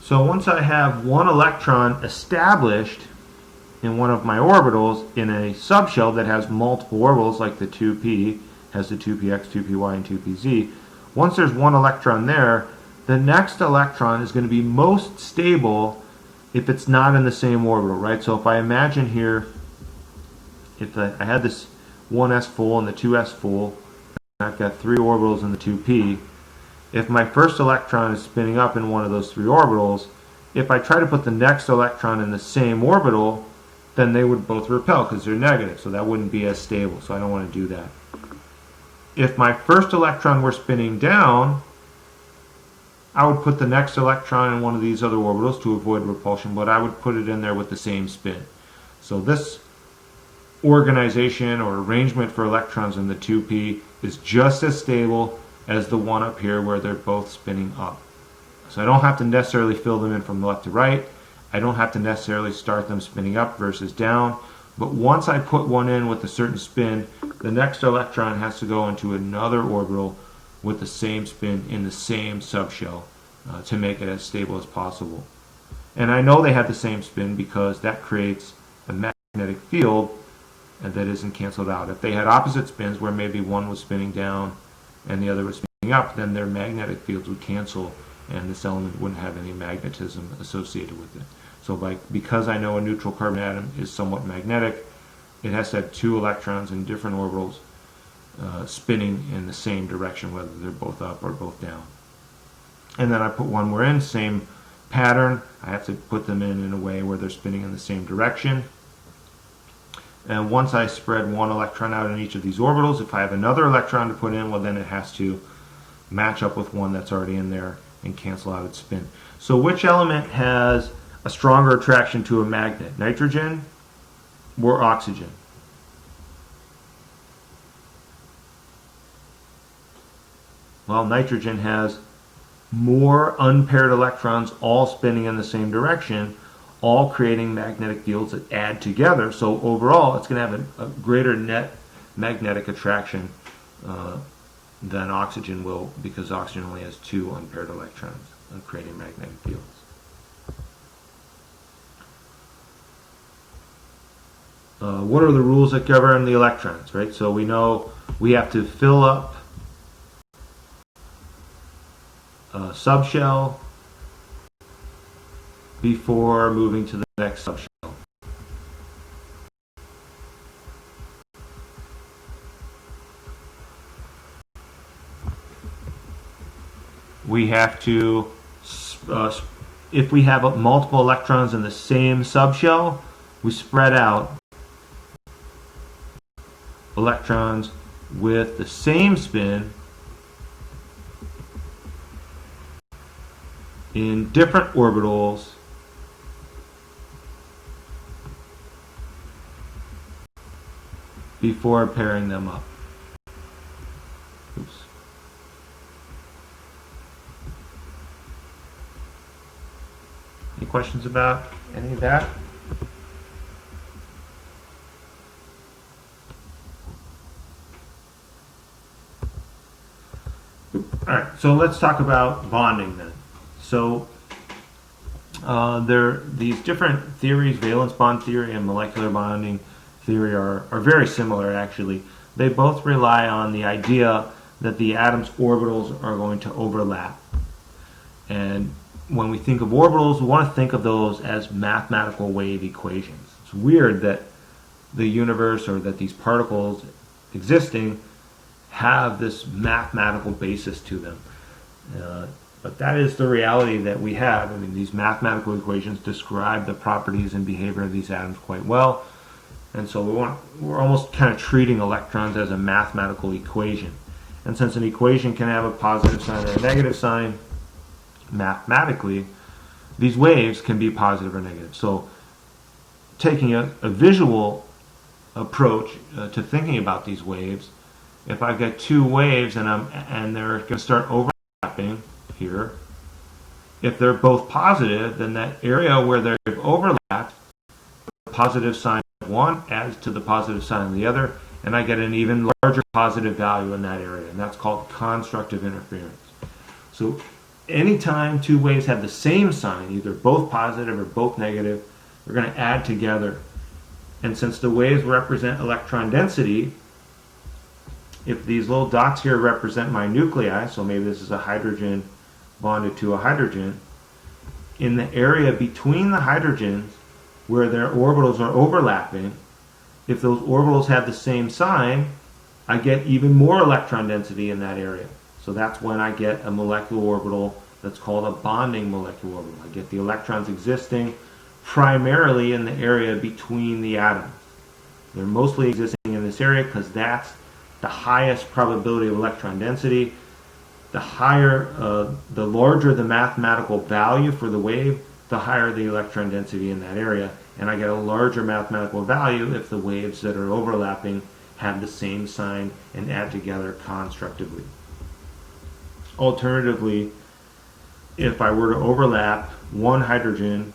So once I have 1 electron established in one of my orbitals in a subshell that has multiple orbitals, like the 2p has the 2px, 2py, and 2pz, once there's 1 electron there, the next electron is going to be most stable if it's not in the same orbital, right? So if I imagine here, if I had this 1s full and the 2s full, and I've got 3 orbitals in the 2p, if my first electron is spinning up in one of those 3 orbitals, if I try to put the next electron in the same orbital, then they would both repel because they're negative, so that wouldn't be as stable, so I don't want to do that. If my first electron were spinning down, I would put the next electron in one of these other orbitals to avoid repulsion, but I would put it in there with the same spin. So this organization or arrangement for electrons in the 2p is just as stable as the one up here where they're both spinning up. So I don't have to necessarily fill them in from left to right. I don't have to necessarily start them spinning up versus down. But once I put one in with a certain spin, the next electron has to go into another orbital with the same spin in the same subshell to make it as stable as possible. And I know they have the same spin because that creates a magnetic field that isn't canceled out. If they had opposite spins where maybe one was spinning down and the other was spinning up, then their magnetic fields would cancel and this element wouldn't have any magnetism associated with it. So because I know a neutral carbon atom is somewhat magnetic, it has to have 2 electrons in different orbitals spinning in the same direction, whether they're both up or both down. And then I put one more in, same pattern. I have to put them in a way where they're spinning in the same direction. And once I spread 1 electron out in each of these orbitals, if I have another electron to put in, well, then it has to match up with one that's already in there and cancel out its spin. So which element has a stronger attraction to a magnet, nitrogen or oxygen? Well, nitrogen has more unpaired electrons all spinning in the same direction, all creating magnetic fields that add together. So overall, it's going to have a greater net magnetic attraction than oxygen will, because oxygen only has 2 unpaired electrons creating magnetic fields. What are the rules that govern the electrons, right? So we know we have to fill up a subshell before moving to the next subshell. We have to, if we have multiple electrons in the same subshell, we spread out electrons with the same spin in different orbitals before pairing them up. Oops. Any questions about any of that? All right, so let's talk about bonding then. So These different theories, valence bond theory and molecular bonding theory, are very similar actually. They both rely on the idea that the atom's orbitals are going to overlap. And when we think of orbitals, we want to think of those as mathematical wave equations. It's weird that the universe, or that these particles existing, have this mathematical basis to them. But that is the reality that we have. I mean, these mathematical equations describe the properties and behavior of these atoms quite well. And so we're almost kind of treating electrons as a mathematical equation. And since an equation can have a positive sign or a negative sign, mathematically, these waves can be positive or negative. So taking a visual approach to thinking about these waves, if I've got two waves and they're going to start overlapping here, if they're both positive, then that area where they've overlapped, the positive sign of one adds to the positive sign of the other, and I get an even larger positive value in that area, and that's called constructive interference. So anytime two waves have the same sign, either both positive or both negative, they're going to add together. And since the waves represent electron density, if these little dots here represent my nuclei, so maybe this is a hydrogen bonded to a hydrogen, in the area between the hydrogens where their orbitals are overlapping, if those orbitals have the same sign, I get even more electron density in that area. So that's when I get a molecular orbital that's called a bonding molecular orbital. I get the electrons existing primarily in the area between the atoms. They're mostly existing in this area because that's the highest probability of electron density. The larger the mathematical value for the wave, the higher the electron density in that area. And I get a larger mathematical value if the waves that are overlapping have the same sign and add together constructively. Alternatively, if I were to overlap one hydrogen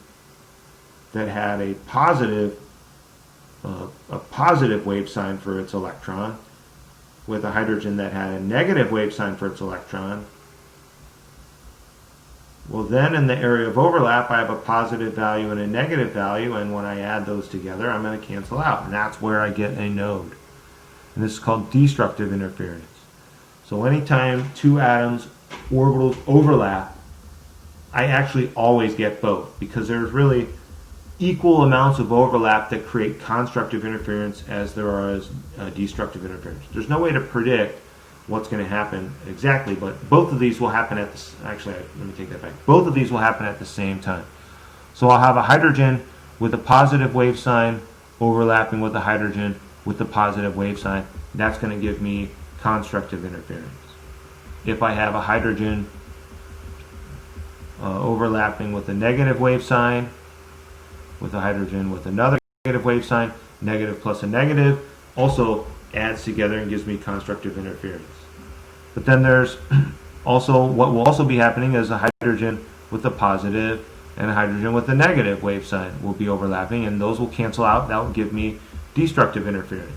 that had a positive wave sign for its electron with a hydrogen that had a negative wave sign for its electron, well, then in the area of overlap, I have a positive value and a negative value, and when I add those together, I'm going to cancel out, and that's where I get a node. And this is called destructive interference. So anytime two atoms' orbitals overlap, I actually always get both, because there's really equal amounts of overlap that create constructive interference as there are as destructive interference. There's no way to predict what's going to happen exactly, but both of these will happen at the, actually, let me take that back. Both of these will happen at the same time. So I'll have a hydrogen with a positive wave sign overlapping with a hydrogen with the positive wave sign. That's going to give me constructive interference. If I have a hydrogen overlapping with a negative wave sign with a hydrogen with another negative wave sign, negative plus a negative also adds together and gives me constructive interference. But then there's also, what will also be happening is a hydrogen with a positive and a hydrogen with a negative wave sign will be overlapping, and those will cancel out. That will give me destructive interference.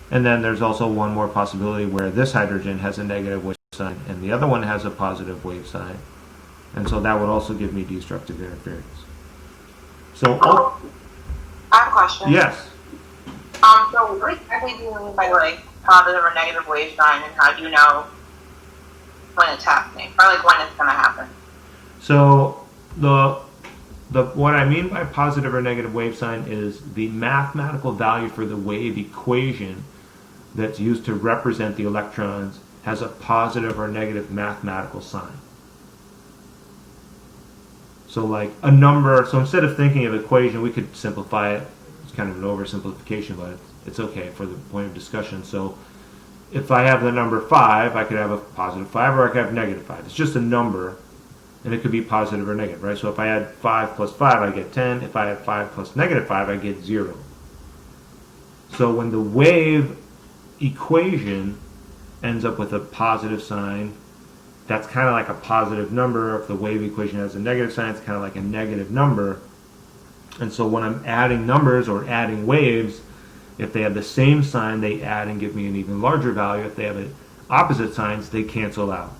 And then there's also one more possibility where this hydrogen has a negative wave sign and the other one has a positive wave sign, and so that would also give me destructive interference. So, I have a question. yes. So what exactly do you mean by like positive or negative wave sign, and how do you know when it's happening, or like when it's going to happen? So what I mean by positive or negative wave sign is the mathematical value for the wave equation that's used to represent the electrons has a positive or negative mathematical sign. So like a number, so instead of thinking of equation, we could simplify it. It's kind of an oversimplification, but it's okay for the point of discussion. So if I have the number 5, I could have a positive 5 or I could have negative 5. It's just a number, and it could be positive or negative, right? So if I add 5 plus 5, I get 10. If I add 5 plus negative 5, I get 0. So when the wave equation ends up with a positive sign, that's kind of like a positive number. If the wave equation has a negative sign, it's kind of like a negative number. And so when I'm adding numbers or adding waves, if they have the same sign, they add and give me an even larger value. If they have opposite signs, they cancel out.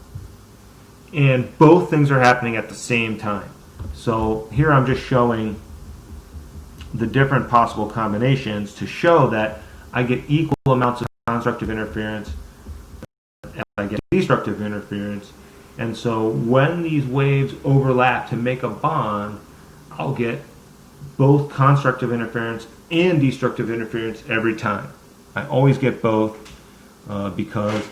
And both things are happening at the same time. So here I'm just showing the different possible combinations to show that I get equal amounts of constructive interference and I get destructive interference. And so when these waves overlap to make a bond, I'll get both constructive interference and destructive interference every time. I always get both because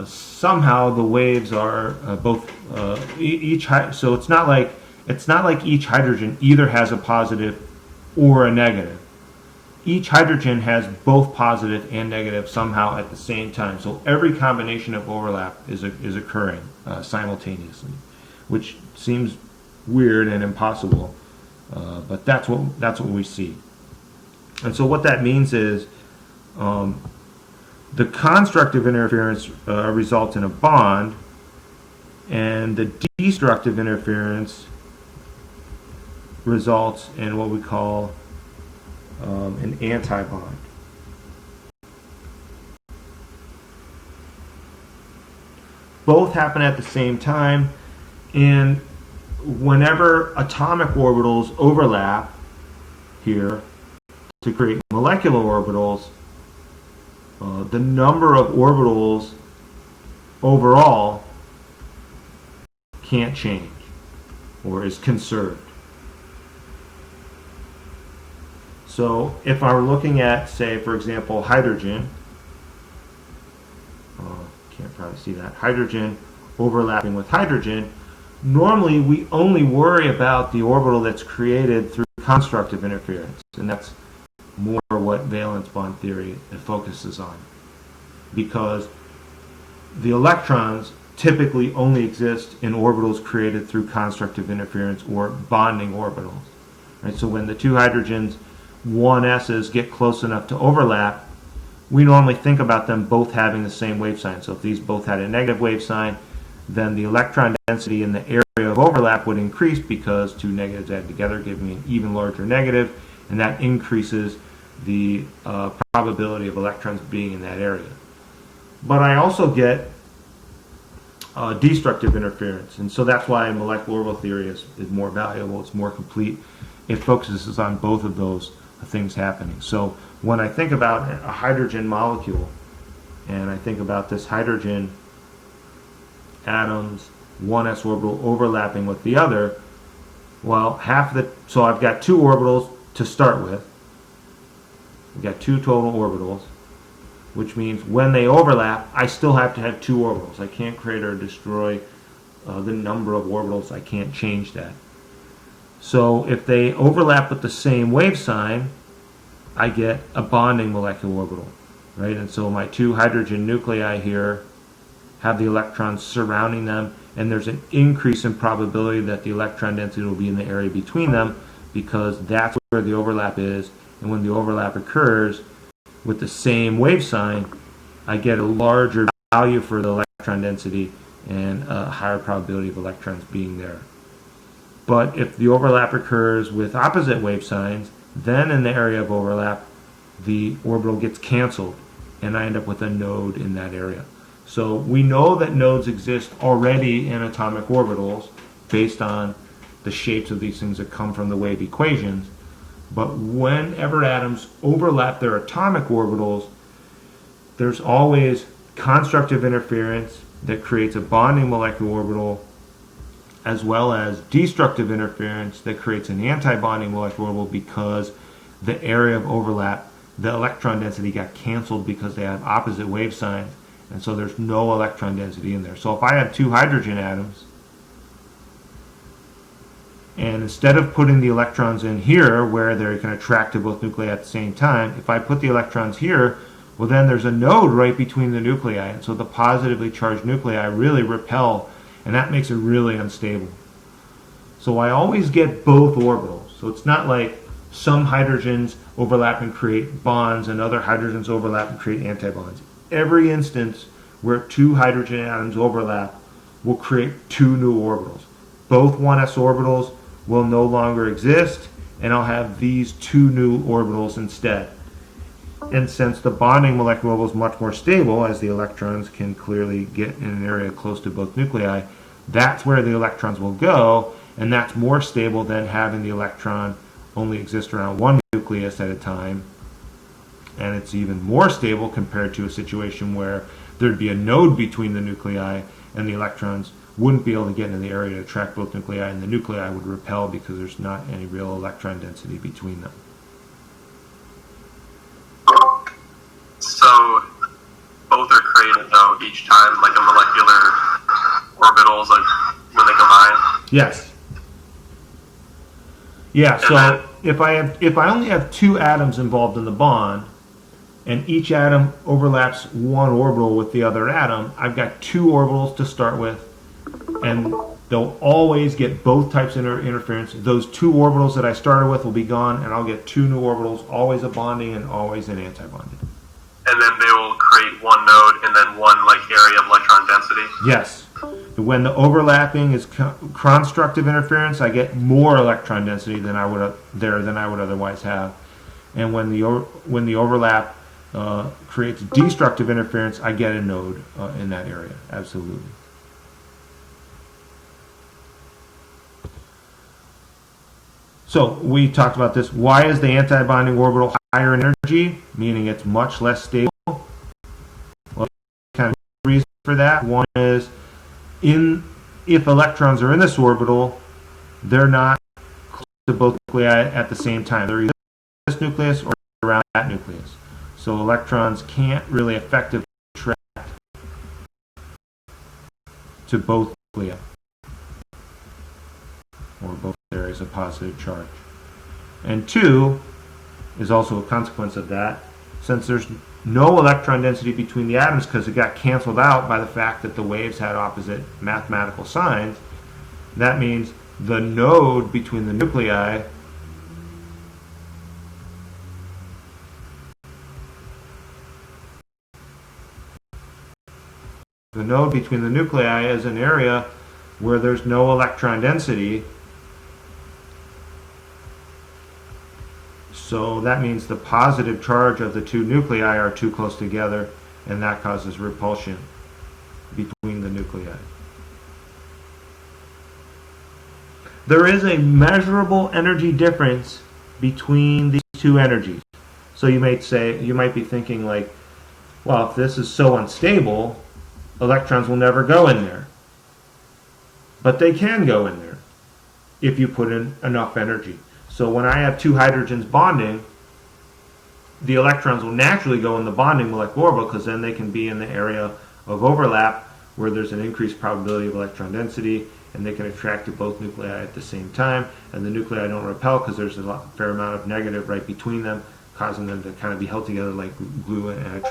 somehow the waves are both so it's not like each hydrogen either has a positive or a negative. Each hydrogen has both positive and negative somehow at the same time. So every combination of overlap is occurring simultaneously, which seems weird and impossible, but that's what we see. And so what that means is the constructive interference results in a bond, and the destructive interference results in what we call an antibond. Both happen at the same time, and whenever atomic orbitals overlap here to create molecular orbitals, the number of orbitals overall can't change or is conserved. So if I were looking at, say, for example, hydrogen, can't probably see that, hydrogen overlapping with hydrogen, normally we only worry about the orbital that's created through constructive interference, and that's more what valence bond theory focuses on, because the electrons typically only exist in orbitals created through constructive interference or bonding orbitals. Right? So when the two hydrogens 1s's get close enough to overlap, we normally think about them both having the same wave sign. So if these both had a negative wave sign, then the electron density in the area of overlap would increase because two negatives added together give me an even larger negative, and that increases the probability of electrons being in that area. But I also get destructive interference, and so that's why molecular orbital theory is more valuable, it's more complete. It focuses on both of those things happening. So when I think about a hydrogen molecule, and I think about this hydrogen atoms 1s orbital overlapping with the other, well, so I've got two orbitals to start with. I've got two total orbitals, which means when they overlap, I still have to have two orbitals. I can't create or destroy the number of orbitals. I can't change that. So if they overlap with the same wave sign, I get a bonding molecular orbital, right? And so my two hydrogen nuclei here have the electrons surrounding them, and there's an increase in probability that the electron density will be in the area between them because that's where the overlap is. And when the overlap occurs with the same wave sign, I get a larger value for the electron density and a higher probability of electrons being there. But if the overlap occurs with opposite wave signs, then in the area of overlap, the orbital gets canceled, and I end up with a node in that area. So we know that nodes exist already in atomic orbitals based on the shapes of these things that come from the wave equations. But whenever atoms overlap their atomic orbitals, there's always constructive interference that creates a bonding molecular orbital, as well as destructive interference that creates an anti-bonding molecular orbital because the area of overlap, the electron density got canceled because they have opposite wave signs, and so there's no electron density in there. So if I have two hydrogen atoms, and instead of putting the electrons in here where they can attract to both nuclei at the same time, if I put the electrons here, well then there's a node right between the nuclei, and so the positively charged nuclei really repel, and that makes it really unstable. So I always get both orbitals. So it's not like some hydrogens overlap and create bonds and other hydrogens overlap and create antibonds. Every instance where two hydrogen atoms overlap will create two new orbitals. Both 1s orbitals will no longer exist, and I'll have these two new orbitals instead. And since the bonding molecular orbital is much more stable, as the electrons can clearly get in an area close to both nuclei, that's where the electrons will go, and that's more stable than having the electron only exist around one nucleus at a time. And it's even more stable compared to a situation where there'd be a node between the nuclei and the electrons wouldn't be able to get into the area to attract both nuclei, and the nuclei would repel because there's not any real electron density between them. So both are created though each time, like a molecular orbitals, like when they combine. Yes. Yeah. So if I only have two atoms involved in the bond, and each atom overlaps one orbital with the other atom, I've got two orbitals to start with, and they'll always get both types of interference. Those two orbitals that I started with will be gone, and I'll get two new orbitals, always a bonding and always an antibonding. And then they will create one node and then one like area of electron density. Yes. When the overlapping is constructive interference, I get more electron density than I would otherwise have. And when the overlap creates destructive interference, I get a node in that area. Absolutely. So we talked about this. Why is the antibonding orbital higher in energy, meaning it's much less stable? Well, kind of reason for that. One is if electrons are in this orbital, they're not close to both nuclei at the same time. They're either in this nucleus or around that nucleus. So electrons can't really effectively attract to both nuclei or both areas of positive charge. And two is also a consequence of that, since there's no electron density between the atoms because it got canceled out by the fact that the waves had opposite mathematical signs. That means the node between the nuclei is an area where there's no electron density. So that means the positive charge of the two nuclei are too close together, and that causes repulsion between the nuclei. There is a measurable energy difference between these two energies. So you might be thinking like, well, if this is so unstable, electrons will never go in there. But they can go in there if you put in enough energy. So when I have two hydrogens bonding, the electrons will naturally go in the bonding molecular orbital because then they can be in the area of overlap where there's an increased probability of electron density, and they can attract to both nuclei at the same time, and the nuclei don't repel because there's a fair amount of negative right between them, causing them to kind of be held together like glue and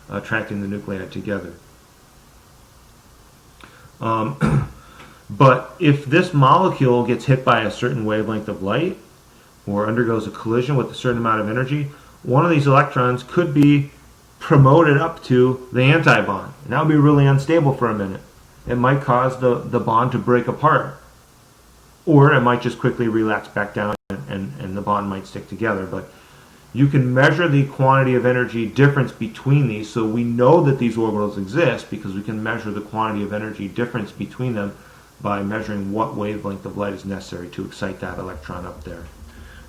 attracting the nuclei together. But if this molecule gets hit by a certain wavelength of light or undergoes a collision with a certain amount of energy, one of these electrons could be promoted up to the antibond. And that would be really unstable for a minute. It might cause the bond to break apart. Or it might just quickly relax back down and the bond might stick together. But you can measure the quantity of energy difference between these, so we know that these orbitals exist because we can measure the quantity of energy difference between them by measuring what wavelength of light is necessary to excite that electron up there.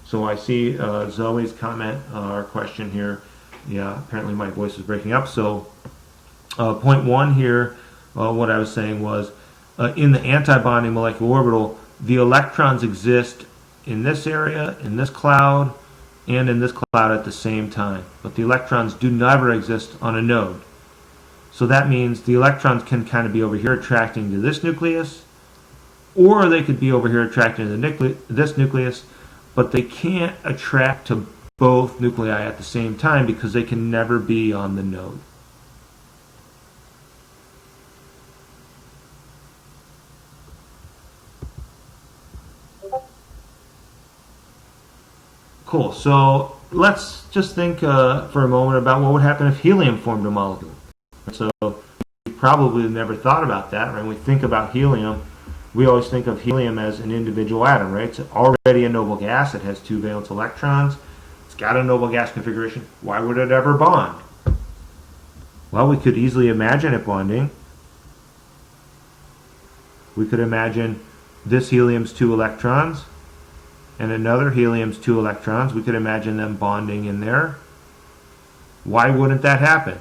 So I see Zoe's comment or question here. Yeah, apparently my voice is breaking up. So point one here, what I was saying was in the antibonding molecular orbital, the electrons exist in this area, in this cloud, and in this cloud at the same time. But the electrons do never exist on a node. So that means the electrons can kind of be over here attracting to this nucleus, or they could be over here attracting to this nucleus, but they can't attract to both nuclei at the same time because they can never be on the node. Cool. So let's just think for a moment about what would happen if helium formed a molecule. So we probably never thought about that. Right? When we think about helium, we always think of helium as an individual atom, right? It's already a noble gas. It has two valence electrons. It's got a noble gas configuration. Why would it ever bond? Well, we could easily imagine it bonding. We could imagine this helium's 2 electrons, and another helium's 2 electrons. We could imagine them bonding in there. Why wouldn't that happen?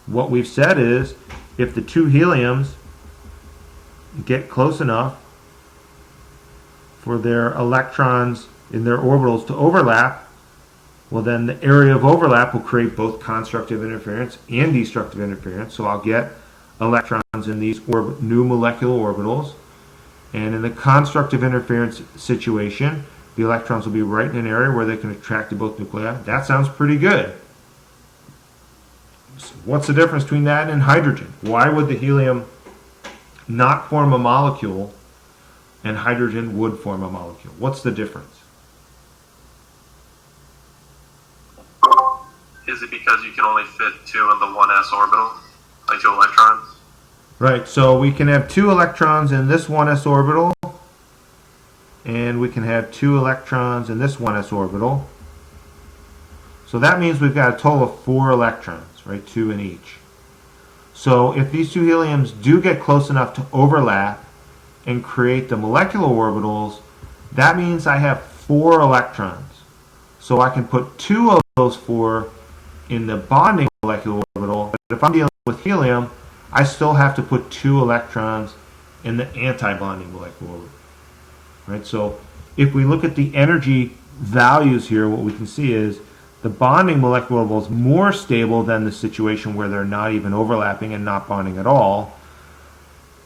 What we've said is, if the 2 heliums get close enough for their electrons in their orbitals to overlap, well, then the area of overlap will create both constructive interference and destructive interference. So I'll get electrons in these new molecular orbitals. And in the constructive interference situation, the electrons will be right in an area where they can attract to both nuclei. That sounds pretty good. So what's the difference between that and hydrogen? Why would the helium not form a molecule and hydrogen would form a molecule? What's the difference? Is it because you can only fit 2 in the 1s orbital, like 2 electrons? Right, so we can have 2 electrons in this 1s orbital, and we can have 2 electrons in this 1s orbital. So that means we've got a total of 4 electrons, right, 2 in each. So if these 2 heliums do get close enough to overlap and create the molecular orbitals, that means I have 4 electrons. So I can put 2 of those 4 in the bonding molecular orbital, but if I'm dealing with helium, I still have to put 2 electrons in the anti-bonding molecular orbital. Right? So if we look at the energy values here, what we can see is the bonding molecular orbital is more stable than the situation where they're not even overlapping and not bonding at all.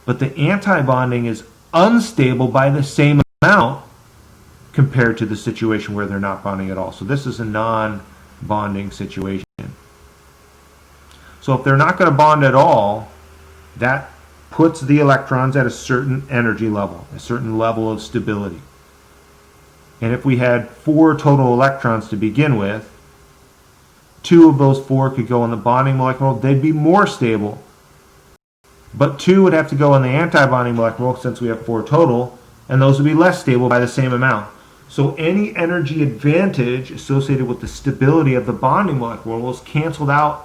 But the anti-bonding is unstable by the same amount compared to the situation where they're not bonding at all. So this is a non-bonding situation. So if they're not going to bond at all, that puts the electrons at a certain energy level, a certain level of stability. And if we had 4 total electrons to begin with, 2 of those 4 could go in the bonding molecular, they'd be more stable. But 2 would have to go in the anti-bonding molecular since we have 4 total, and those would be less stable by the same amount. So any energy advantage associated with the stability of the bonding molecule is canceled out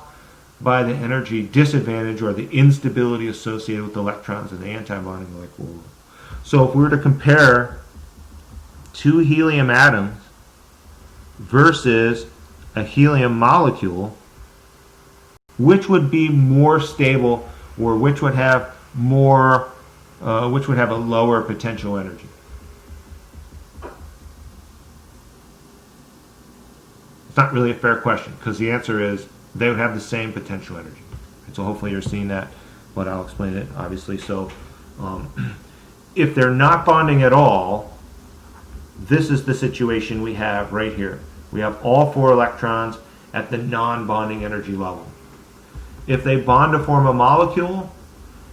by the energy disadvantage or the instability associated with the electrons in the anti-bonding molecule. So if we were to compare 2 helium atoms versus a helium molecule, which would be more stable, or which would have more, which would have a lower potential energy? It's not really a fair question, because the answer is they would have the same potential energy. And so hopefully you're seeing that, but I'll explain it obviously. So if they're not bonding at all, this is the situation we have right here. We have all 4 electrons at the non-bonding energy level. If they bond to form a molecule,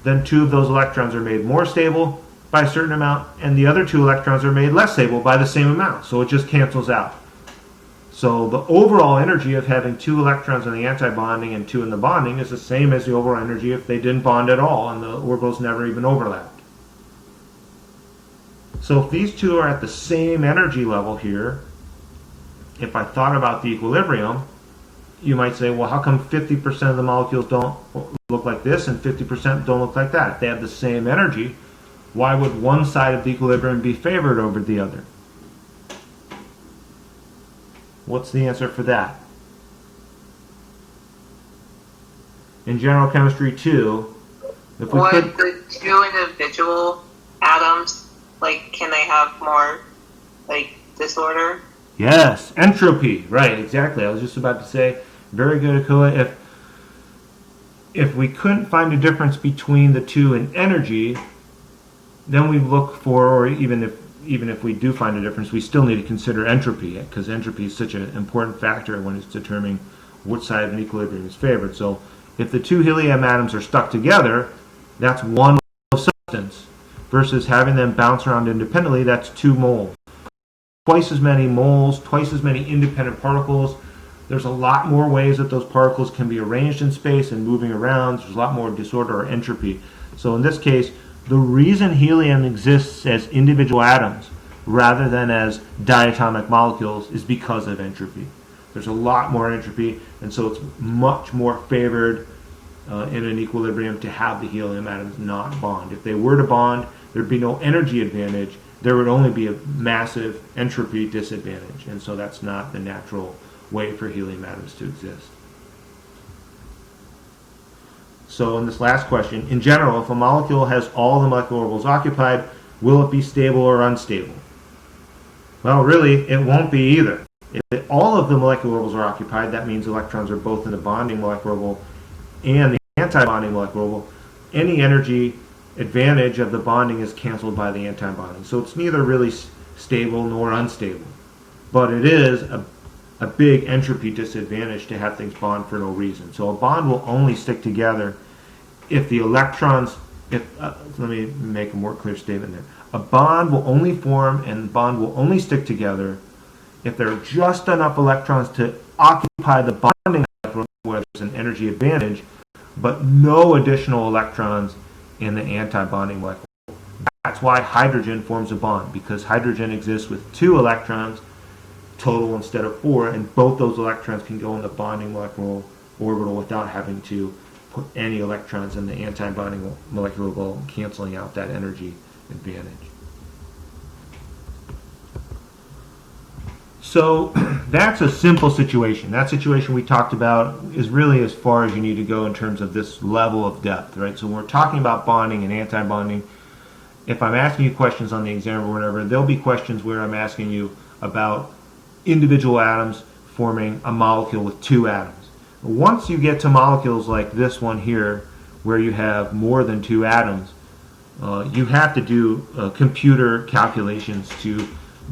then 2 of those electrons are made more stable by a certain amount, and the other 2 electrons are made less stable by the same amount. So it just cancels out. So the overall energy of having 2 electrons in the anti-bonding and 2 in the bonding is the same as the overall energy if they didn't bond at all and the orbitals never even overlapped. So if these 2 are at the same energy level here, if I thought about the equilibrium, you might say, well, how come 50% of the molecules don't look like this and 50% don't look like that? If they have the same energy, why would one side of the equilibrium be favored over the other? What's the answer for that? In general chemistry 2, if we Would could... the 2 individual atoms, like, can they have more, like, disorder? Yes, entropy. Right, exactly. I was just about to say, very good, Akua. If we couldn't find a difference between the 2 in energy, then we look for, or even if we do find a difference, we still need to consider entropy, because entropy is such an important factor when it's determining which side of an equilibrium is favored. So if the 2 helium atoms are stuck together, that's 1 substance, versus having them bounce around independently, that's 2 moles. Twice as many moles, twice as many independent particles. There's a lot more ways that those particles can be arranged in space and moving around. There's a lot more disorder or entropy. So in this case, the reason helium exists as individual atoms rather than as diatomic molecules is because of entropy. There's a lot more entropy, and so it's much more favored in an equilibrium to have the helium atoms not bond. If they were to bond, there'd be no energy advantage. There would only be a massive entropy disadvantage, and so that's not the natural way for helium atoms to exist. So in this last question, in general, if a molecule has all the molecular orbitals occupied, will it be stable or unstable? Well, really, it won't be either. If all of the molecular orbitals are occupied, that means electrons are both in the bonding molecular orbital and the anti-bonding molecular orbital. Any energy advantage of the bonding is canceled by the anti-bonding. So it's neither really stable nor unstable. But it is a big entropy disadvantage to have things bond for no reason. So a bond will only stick together if the electrons, let me make a more clear statement there. A bond will only form and bond will only stick together if there are just enough electrons to occupy the bonding molecule where there's an energy advantage, but no additional electrons in the anti-bonding molecule. That's why hydrogen forms a bond, because hydrogen exists with 2 electrons total instead of 4, and both those electrons can go in the bonding molecular orbital without having to put any electrons in the anti-bonding molecular orbital, canceling out that energy advantage. So that's a simple situation. That situation we talked about is really as far as you need to go in terms of this level of depth, right? So when we're talking about bonding and anti-bonding, if I'm asking you questions on the exam or whatever, there'll be questions where I'm asking you about individual atoms forming a molecule with 2 atoms. Once you get to molecules like this one here, where you have more than 2 atoms, you have to do computer calculations to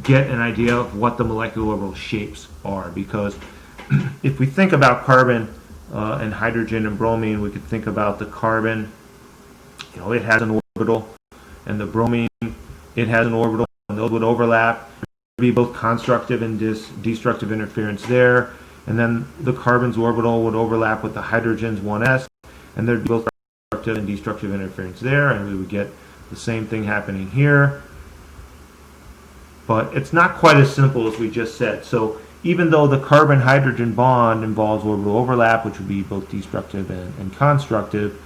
get an idea of what the molecular orbital shapes are, because if we think about carbon and hydrogen and bromine, we could think about the carbon, it has an orbital, and the bromine, it has an orbital, and those would overlap. There would be both constructive and destructive interference there, and then the carbon's orbital would overlap with the hydrogen's 1s, and there'd be both constructive and destructive interference there, and we would get the same thing happening here. But it's not quite as simple as we just said. So even though the carbon-hydrogen bond involves orbital overlap, which would be both destructive and constructive,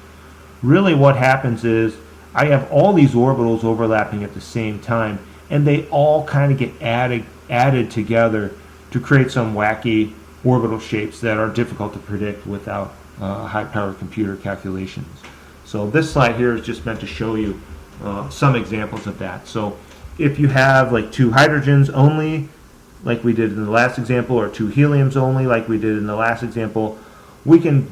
really what happens is I have all these orbitals overlapping at the same time, and they all kind of get added together to create some wacky orbital shapes that are difficult to predict without high-powered computer calculations. So this slide here is just meant to show you some examples of that. So if you have like 2 hydrogens only, like we did in the last example, or 2 heliums only, like we did in the last example, we can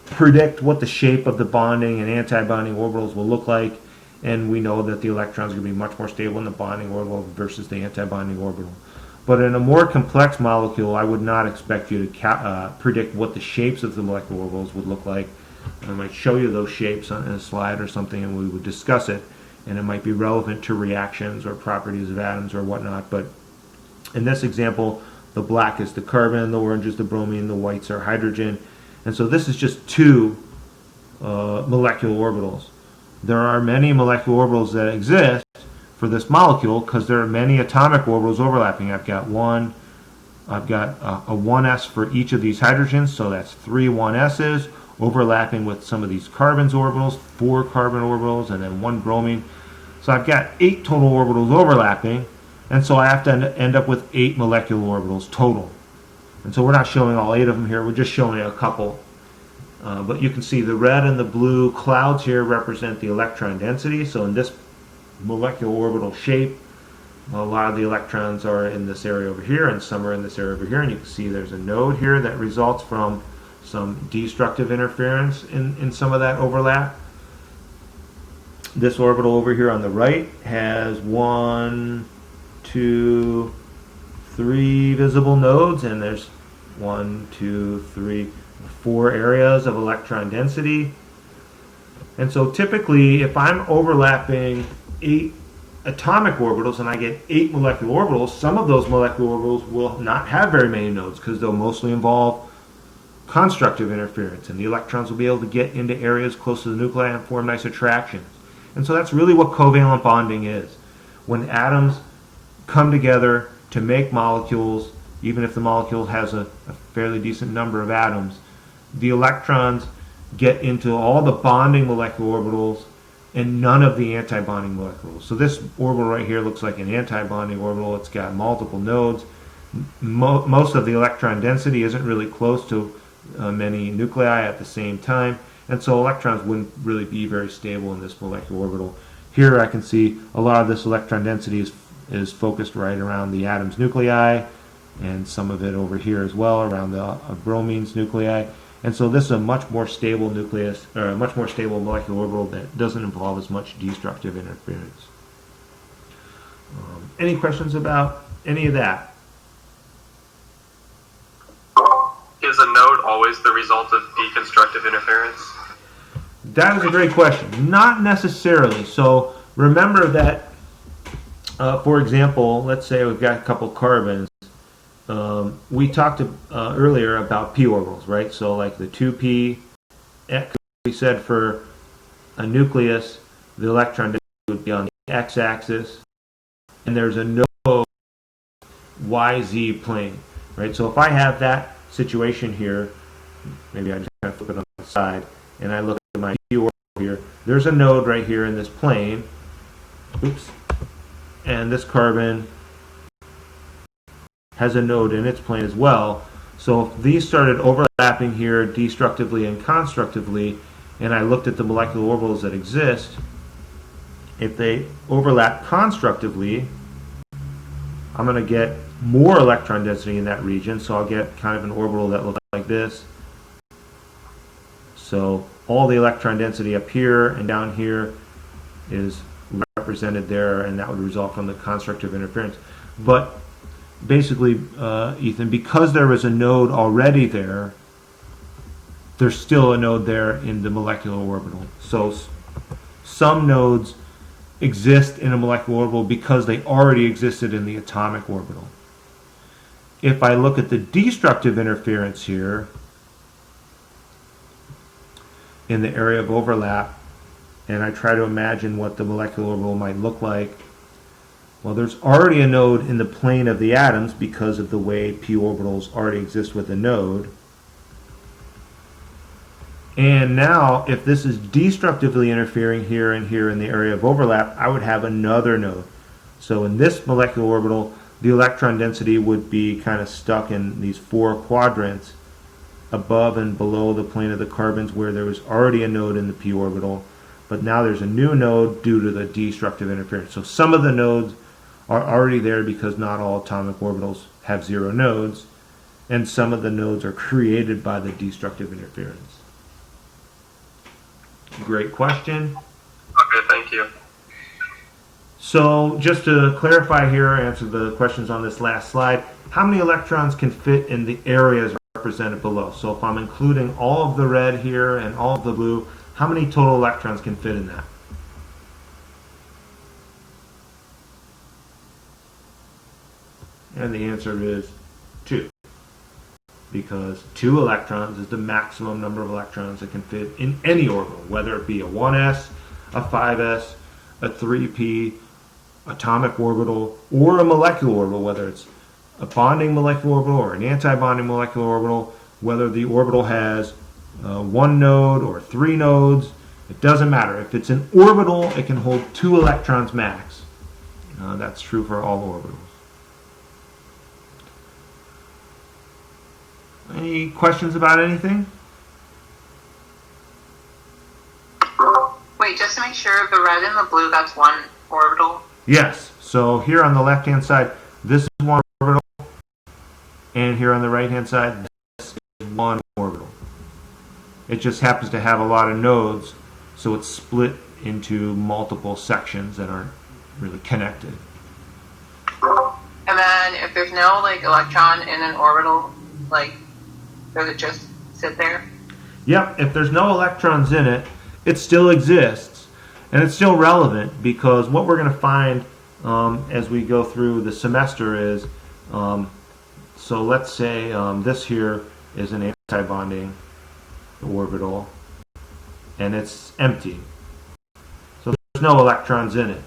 predict what the shape of the bonding and anti-bonding orbitals will look like, and we know that the electrons are going to be much more stable in the bonding orbital versus the anti-bonding orbital. But in a more complex molecule, I would not expect you to predict what the shapes of the molecular orbitals would look like. I might show you those shapes on a slide or something, and we would discuss it, and it might be relevant to reactions or properties of atoms or whatnot. But in this example, the black is the carbon, the orange is the bromine, the whites are hydrogen. And so this is just 2 molecular orbitals. There are many molecular orbitals that exist for this molecule because there are many atomic orbitals overlapping. I've got a 1s for each of these hydrogens, so that's 3 1s's overlapping with some of these carbon's orbitals, 4 carbon orbitals, and then 1 bromine. So I've got 8 total orbitals overlapping, and so I have to end up with 8 molecular orbitals total. And so we're not showing all 8 of them here, we're just showing a couple. But you can see the red and the blue clouds here represent the electron density. So in this molecular orbital shape, a lot of the electrons are in this area over here, and some are in this area over here, and you can see there's a node here that results from some destructive interference in some of that overlap. This orbital over here on the right has 1, 2, 3 visible nodes, and there's 1, 2, 3, 4 areas of electron density. And so typically, if I'm overlapping 8 atomic orbitals and I get 8 molecular orbitals, some of those molecular orbitals will not have very many nodes because they'll mostly involve constructive interference, and the electrons will be able to get into areas close to the nuclei and form nice attractions. And so that's really what covalent bonding is. When atoms come together to make molecules, even if the molecule has a fairly decent number of atoms, the electrons get into all the bonding molecular orbitals and none of the antibonding molecules. So this orbital right here looks like an antibonding orbital. It's got multiple nodes. Most of the electron density isn't really close to many nuclei at the same time, and so electrons wouldn't really be very stable in this molecular orbital. Here I can see a lot of this electron density is focused right around the atom's nuclei, and some of it over here as well around the bromine's nuclei. And so this is a much more stable nucleus, or a much more stable molecular orbital that doesn't involve as much destructive interference. Any questions about any of that? Is a node always the result of deconstructive interference? That is a great question. Not necessarily. So remember that, for example, let's say we've got a couple carbons. We talked earlier about p orbitals, right? So like the 2p, we said for a nucleus, the electron density would be on the x-axis, and there's a node YZ plane, right? So if I have that situation here, maybe I just kind of flip it on the side, and I look at my p orbital here, there's a node right here in this plane, oops, and this carbon has a node in its plane as well. So if these started overlapping here destructively and constructively, and I looked at the molecular orbitals that exist, if they overlap constructively, I'm going to get more electron density in that region, so I'll get kind of an orbital that looks like this. So all the electron density up here and down here is represented there, and that would result from the constructive interference. But basically, Ethan, because there was a node already there, there's still a node there in the molecular orbital. So some nodes exist in a molecular orbital because they already existed in the atomic orbital. If I look at the destructive interference here in the area of overlap, and I try to imagine what the molecular orbital might look like, well, there's already a node in the plane of the atoms because of the way p orbitals already exist with a node. And now, if this is destructively interfering here and here in the area of overlap, I would have another node. So in this molecular orbital, the electron density would be kind of stuck in these four quadrants above and below the plane of the carbons where there was already a node in the p orbital. But now there's a new node due to the destructive interference. So some of the nodes are already there because not all atomic orbitals have zero nodes, and some of the nodes are created by the destructive interference. Great question. Okay, thank you. So just to clarify here, answer the questions on this last slide, how many electrons can fit in the areas represented below? So if I'm including all of the red here and all of the blue, how many total electrons can fit in that? And the answer is 2. Because 2 electrons is the maximum number of electrons that can fit in any orbital, whether it be a 1s, a 5s, a 3p, atomic orbital, or a molecular orbital, whether it's a bonding molecular orbital or an anti-bonding molecular orbital, whether the orbital has 1 node or 3 nodes, it doesn't matter. If it's an orbital, it can hold 2 electrons max. That's true for all orbitals. Any questions about anything? Wait, just to make sure, the red and the blue, that's one orbital? Yes. So here on the left-hand side, this is one orbital, and here on the right-hand side, this is one orbital. It just happens to have a lot of nodes, so it's split into multiple sections that aren't really connected. And then if there's no like electron in an orbital, like, does it just sit there? Yep, if there's no electrons in it, it still exists, and it's still relevant because what we're going to find as we go through the semester is, so let's say this here is an anti-bonding orbital, and it's empty. So there's no electrons in it.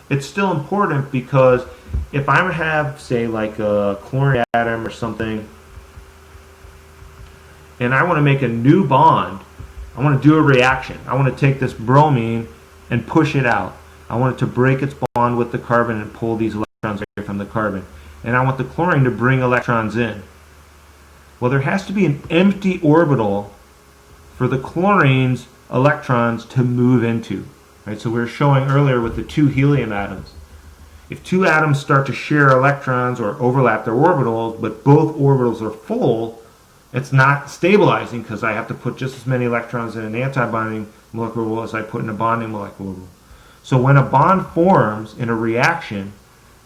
It's still important because if I have, say, like a chlorine atom or something, and I want to make a new bond I want to do a reaction. I want to take this bromine and push it out. I want it to break its bond with the carbon and pull these electrons away from the carbon. And I want the chlorine to bring electrons in. Well, there has to be an empty orbital for the chlorine's electrons to move into. Right? So we were showing earlier with the two helium atoms. If two atoms start to share electrons or overlap their orbitals, but both orbitals are full, it's not stabilizing because I have to put just as many electrons in an antibonding molecular orbital as I put in a bonding molecular orbital. So when a bond forms in a reaction,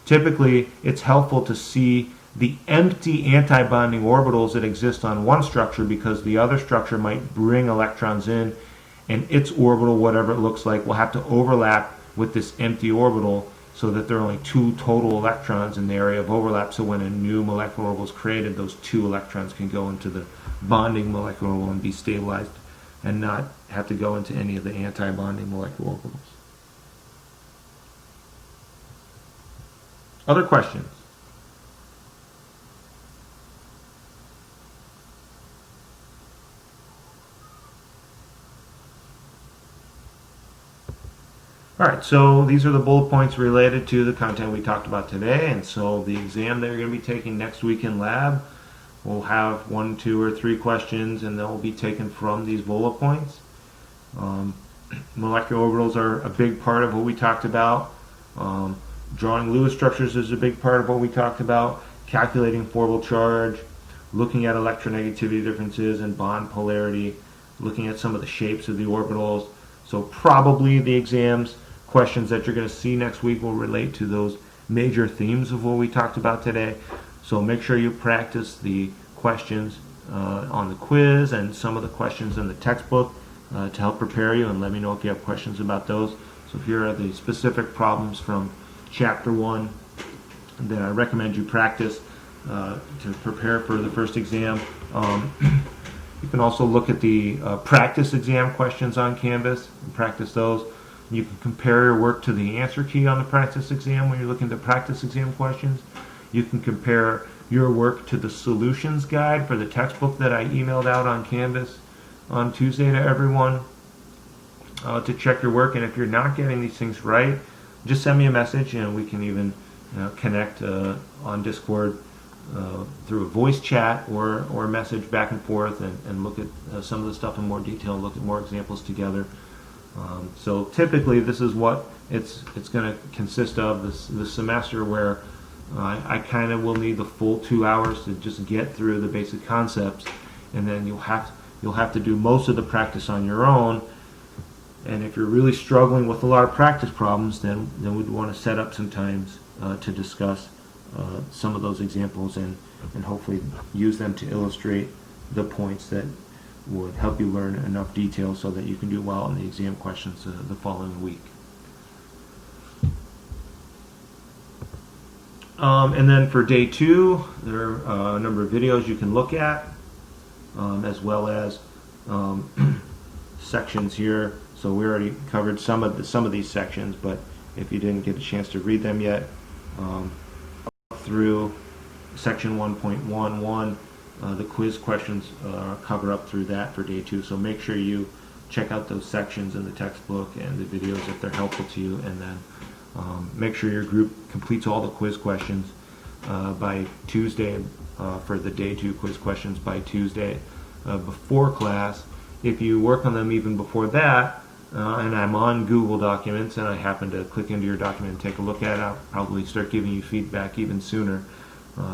typically it's helpful to see the empty antibonding orbitals that exist on one structure because the other structure might bring electrons in, and its orbital, whatever it looks like, will have to overlap with this empty orbital so that there are only two total electrons in the area of overlap. So when a new molecular orbital is created, those two electrons can go into the bonding molecular orbital and be stabilized and not have to go into any of the anti-bonding molecular orbitals. Other questions? Alright, so these are the bullet points related to the content we talked about today, and so the exam that you're going to be taking next week in lab will have 1, 2, or 3 questions, and they'll be taken from these bullet points. Molecular orbitals are a big part of what we talked about. Drawing Lewis structures is a big part of what we talked about. Calculating orbital charge, looking at electronegativity differences and bond polarity, looking at some of the shapes of the orbitals. So probably the exams questions that you're going to see next week will relate to those major themes of what we talked about today. So make sure you practice the questions on the quiz and some of the questions in the textbook to help prepare you, and let me know if you have questions about those. So here are the specific problems from Chapter 1 that I recommend you practice to prepare for the first exam. You can also look at the practice exam questions on Canvas and practice those. You can compare your work to the answer key on the practice exam when you're looking at practice exam questions. You can compare your work to the solutions guide for the textbook that I emailed out on Canvas on Tuesday to everyone to check your work. And if you're not getting these things right, just send me a message and we can even connect on Discord through a voice chat or a message back and forth and look at some of the stuff in more detail, look at more examples together. So typically this is what it's going to consist of this semester, where I kind of will need the full 2 hours to just get through the basic concepts, and then you'll have to do most of the practice on your own. And if you're really struggling with a lot of practice problems, then we'd want to set up some times to discuss some of those examples and hopefully use them to illustrate the points that would help you learn enough detail so that you can do well in the exam questions the following week. And then for day 2, there are a number of videos you can look at, as well as sections here. So we already covered some of these sections, but if you didn't get a chance to read them yet, through section 1.11, the quiz questions cover up through that for day 2. So make sure you check out those sections in the textbook and the videos if they're helpful to you, and then make sure your group completes all the quiz questions by Tuesday for the day 2 quiz questions by Tuesday before class. If you work on them even before that, and I'm on Google Documents and I happen to click into your document and take a look at it, I'll probably start giving you feedback even sooner.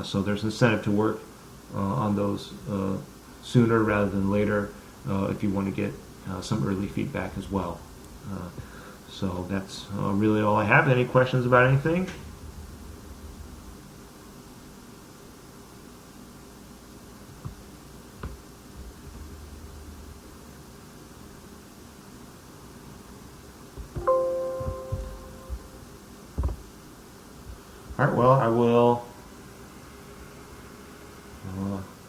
So there's incentive to work on those sooner rather than later if you want to get some early feedback as well. So that's really all I have. Any questions about anything? All right, well, I will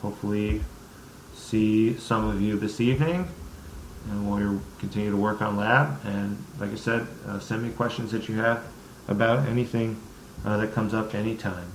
hopefully see some of you this evening, and we'll continue to work on lab. And like I said, send me questions that you have about anything that comes up anytime.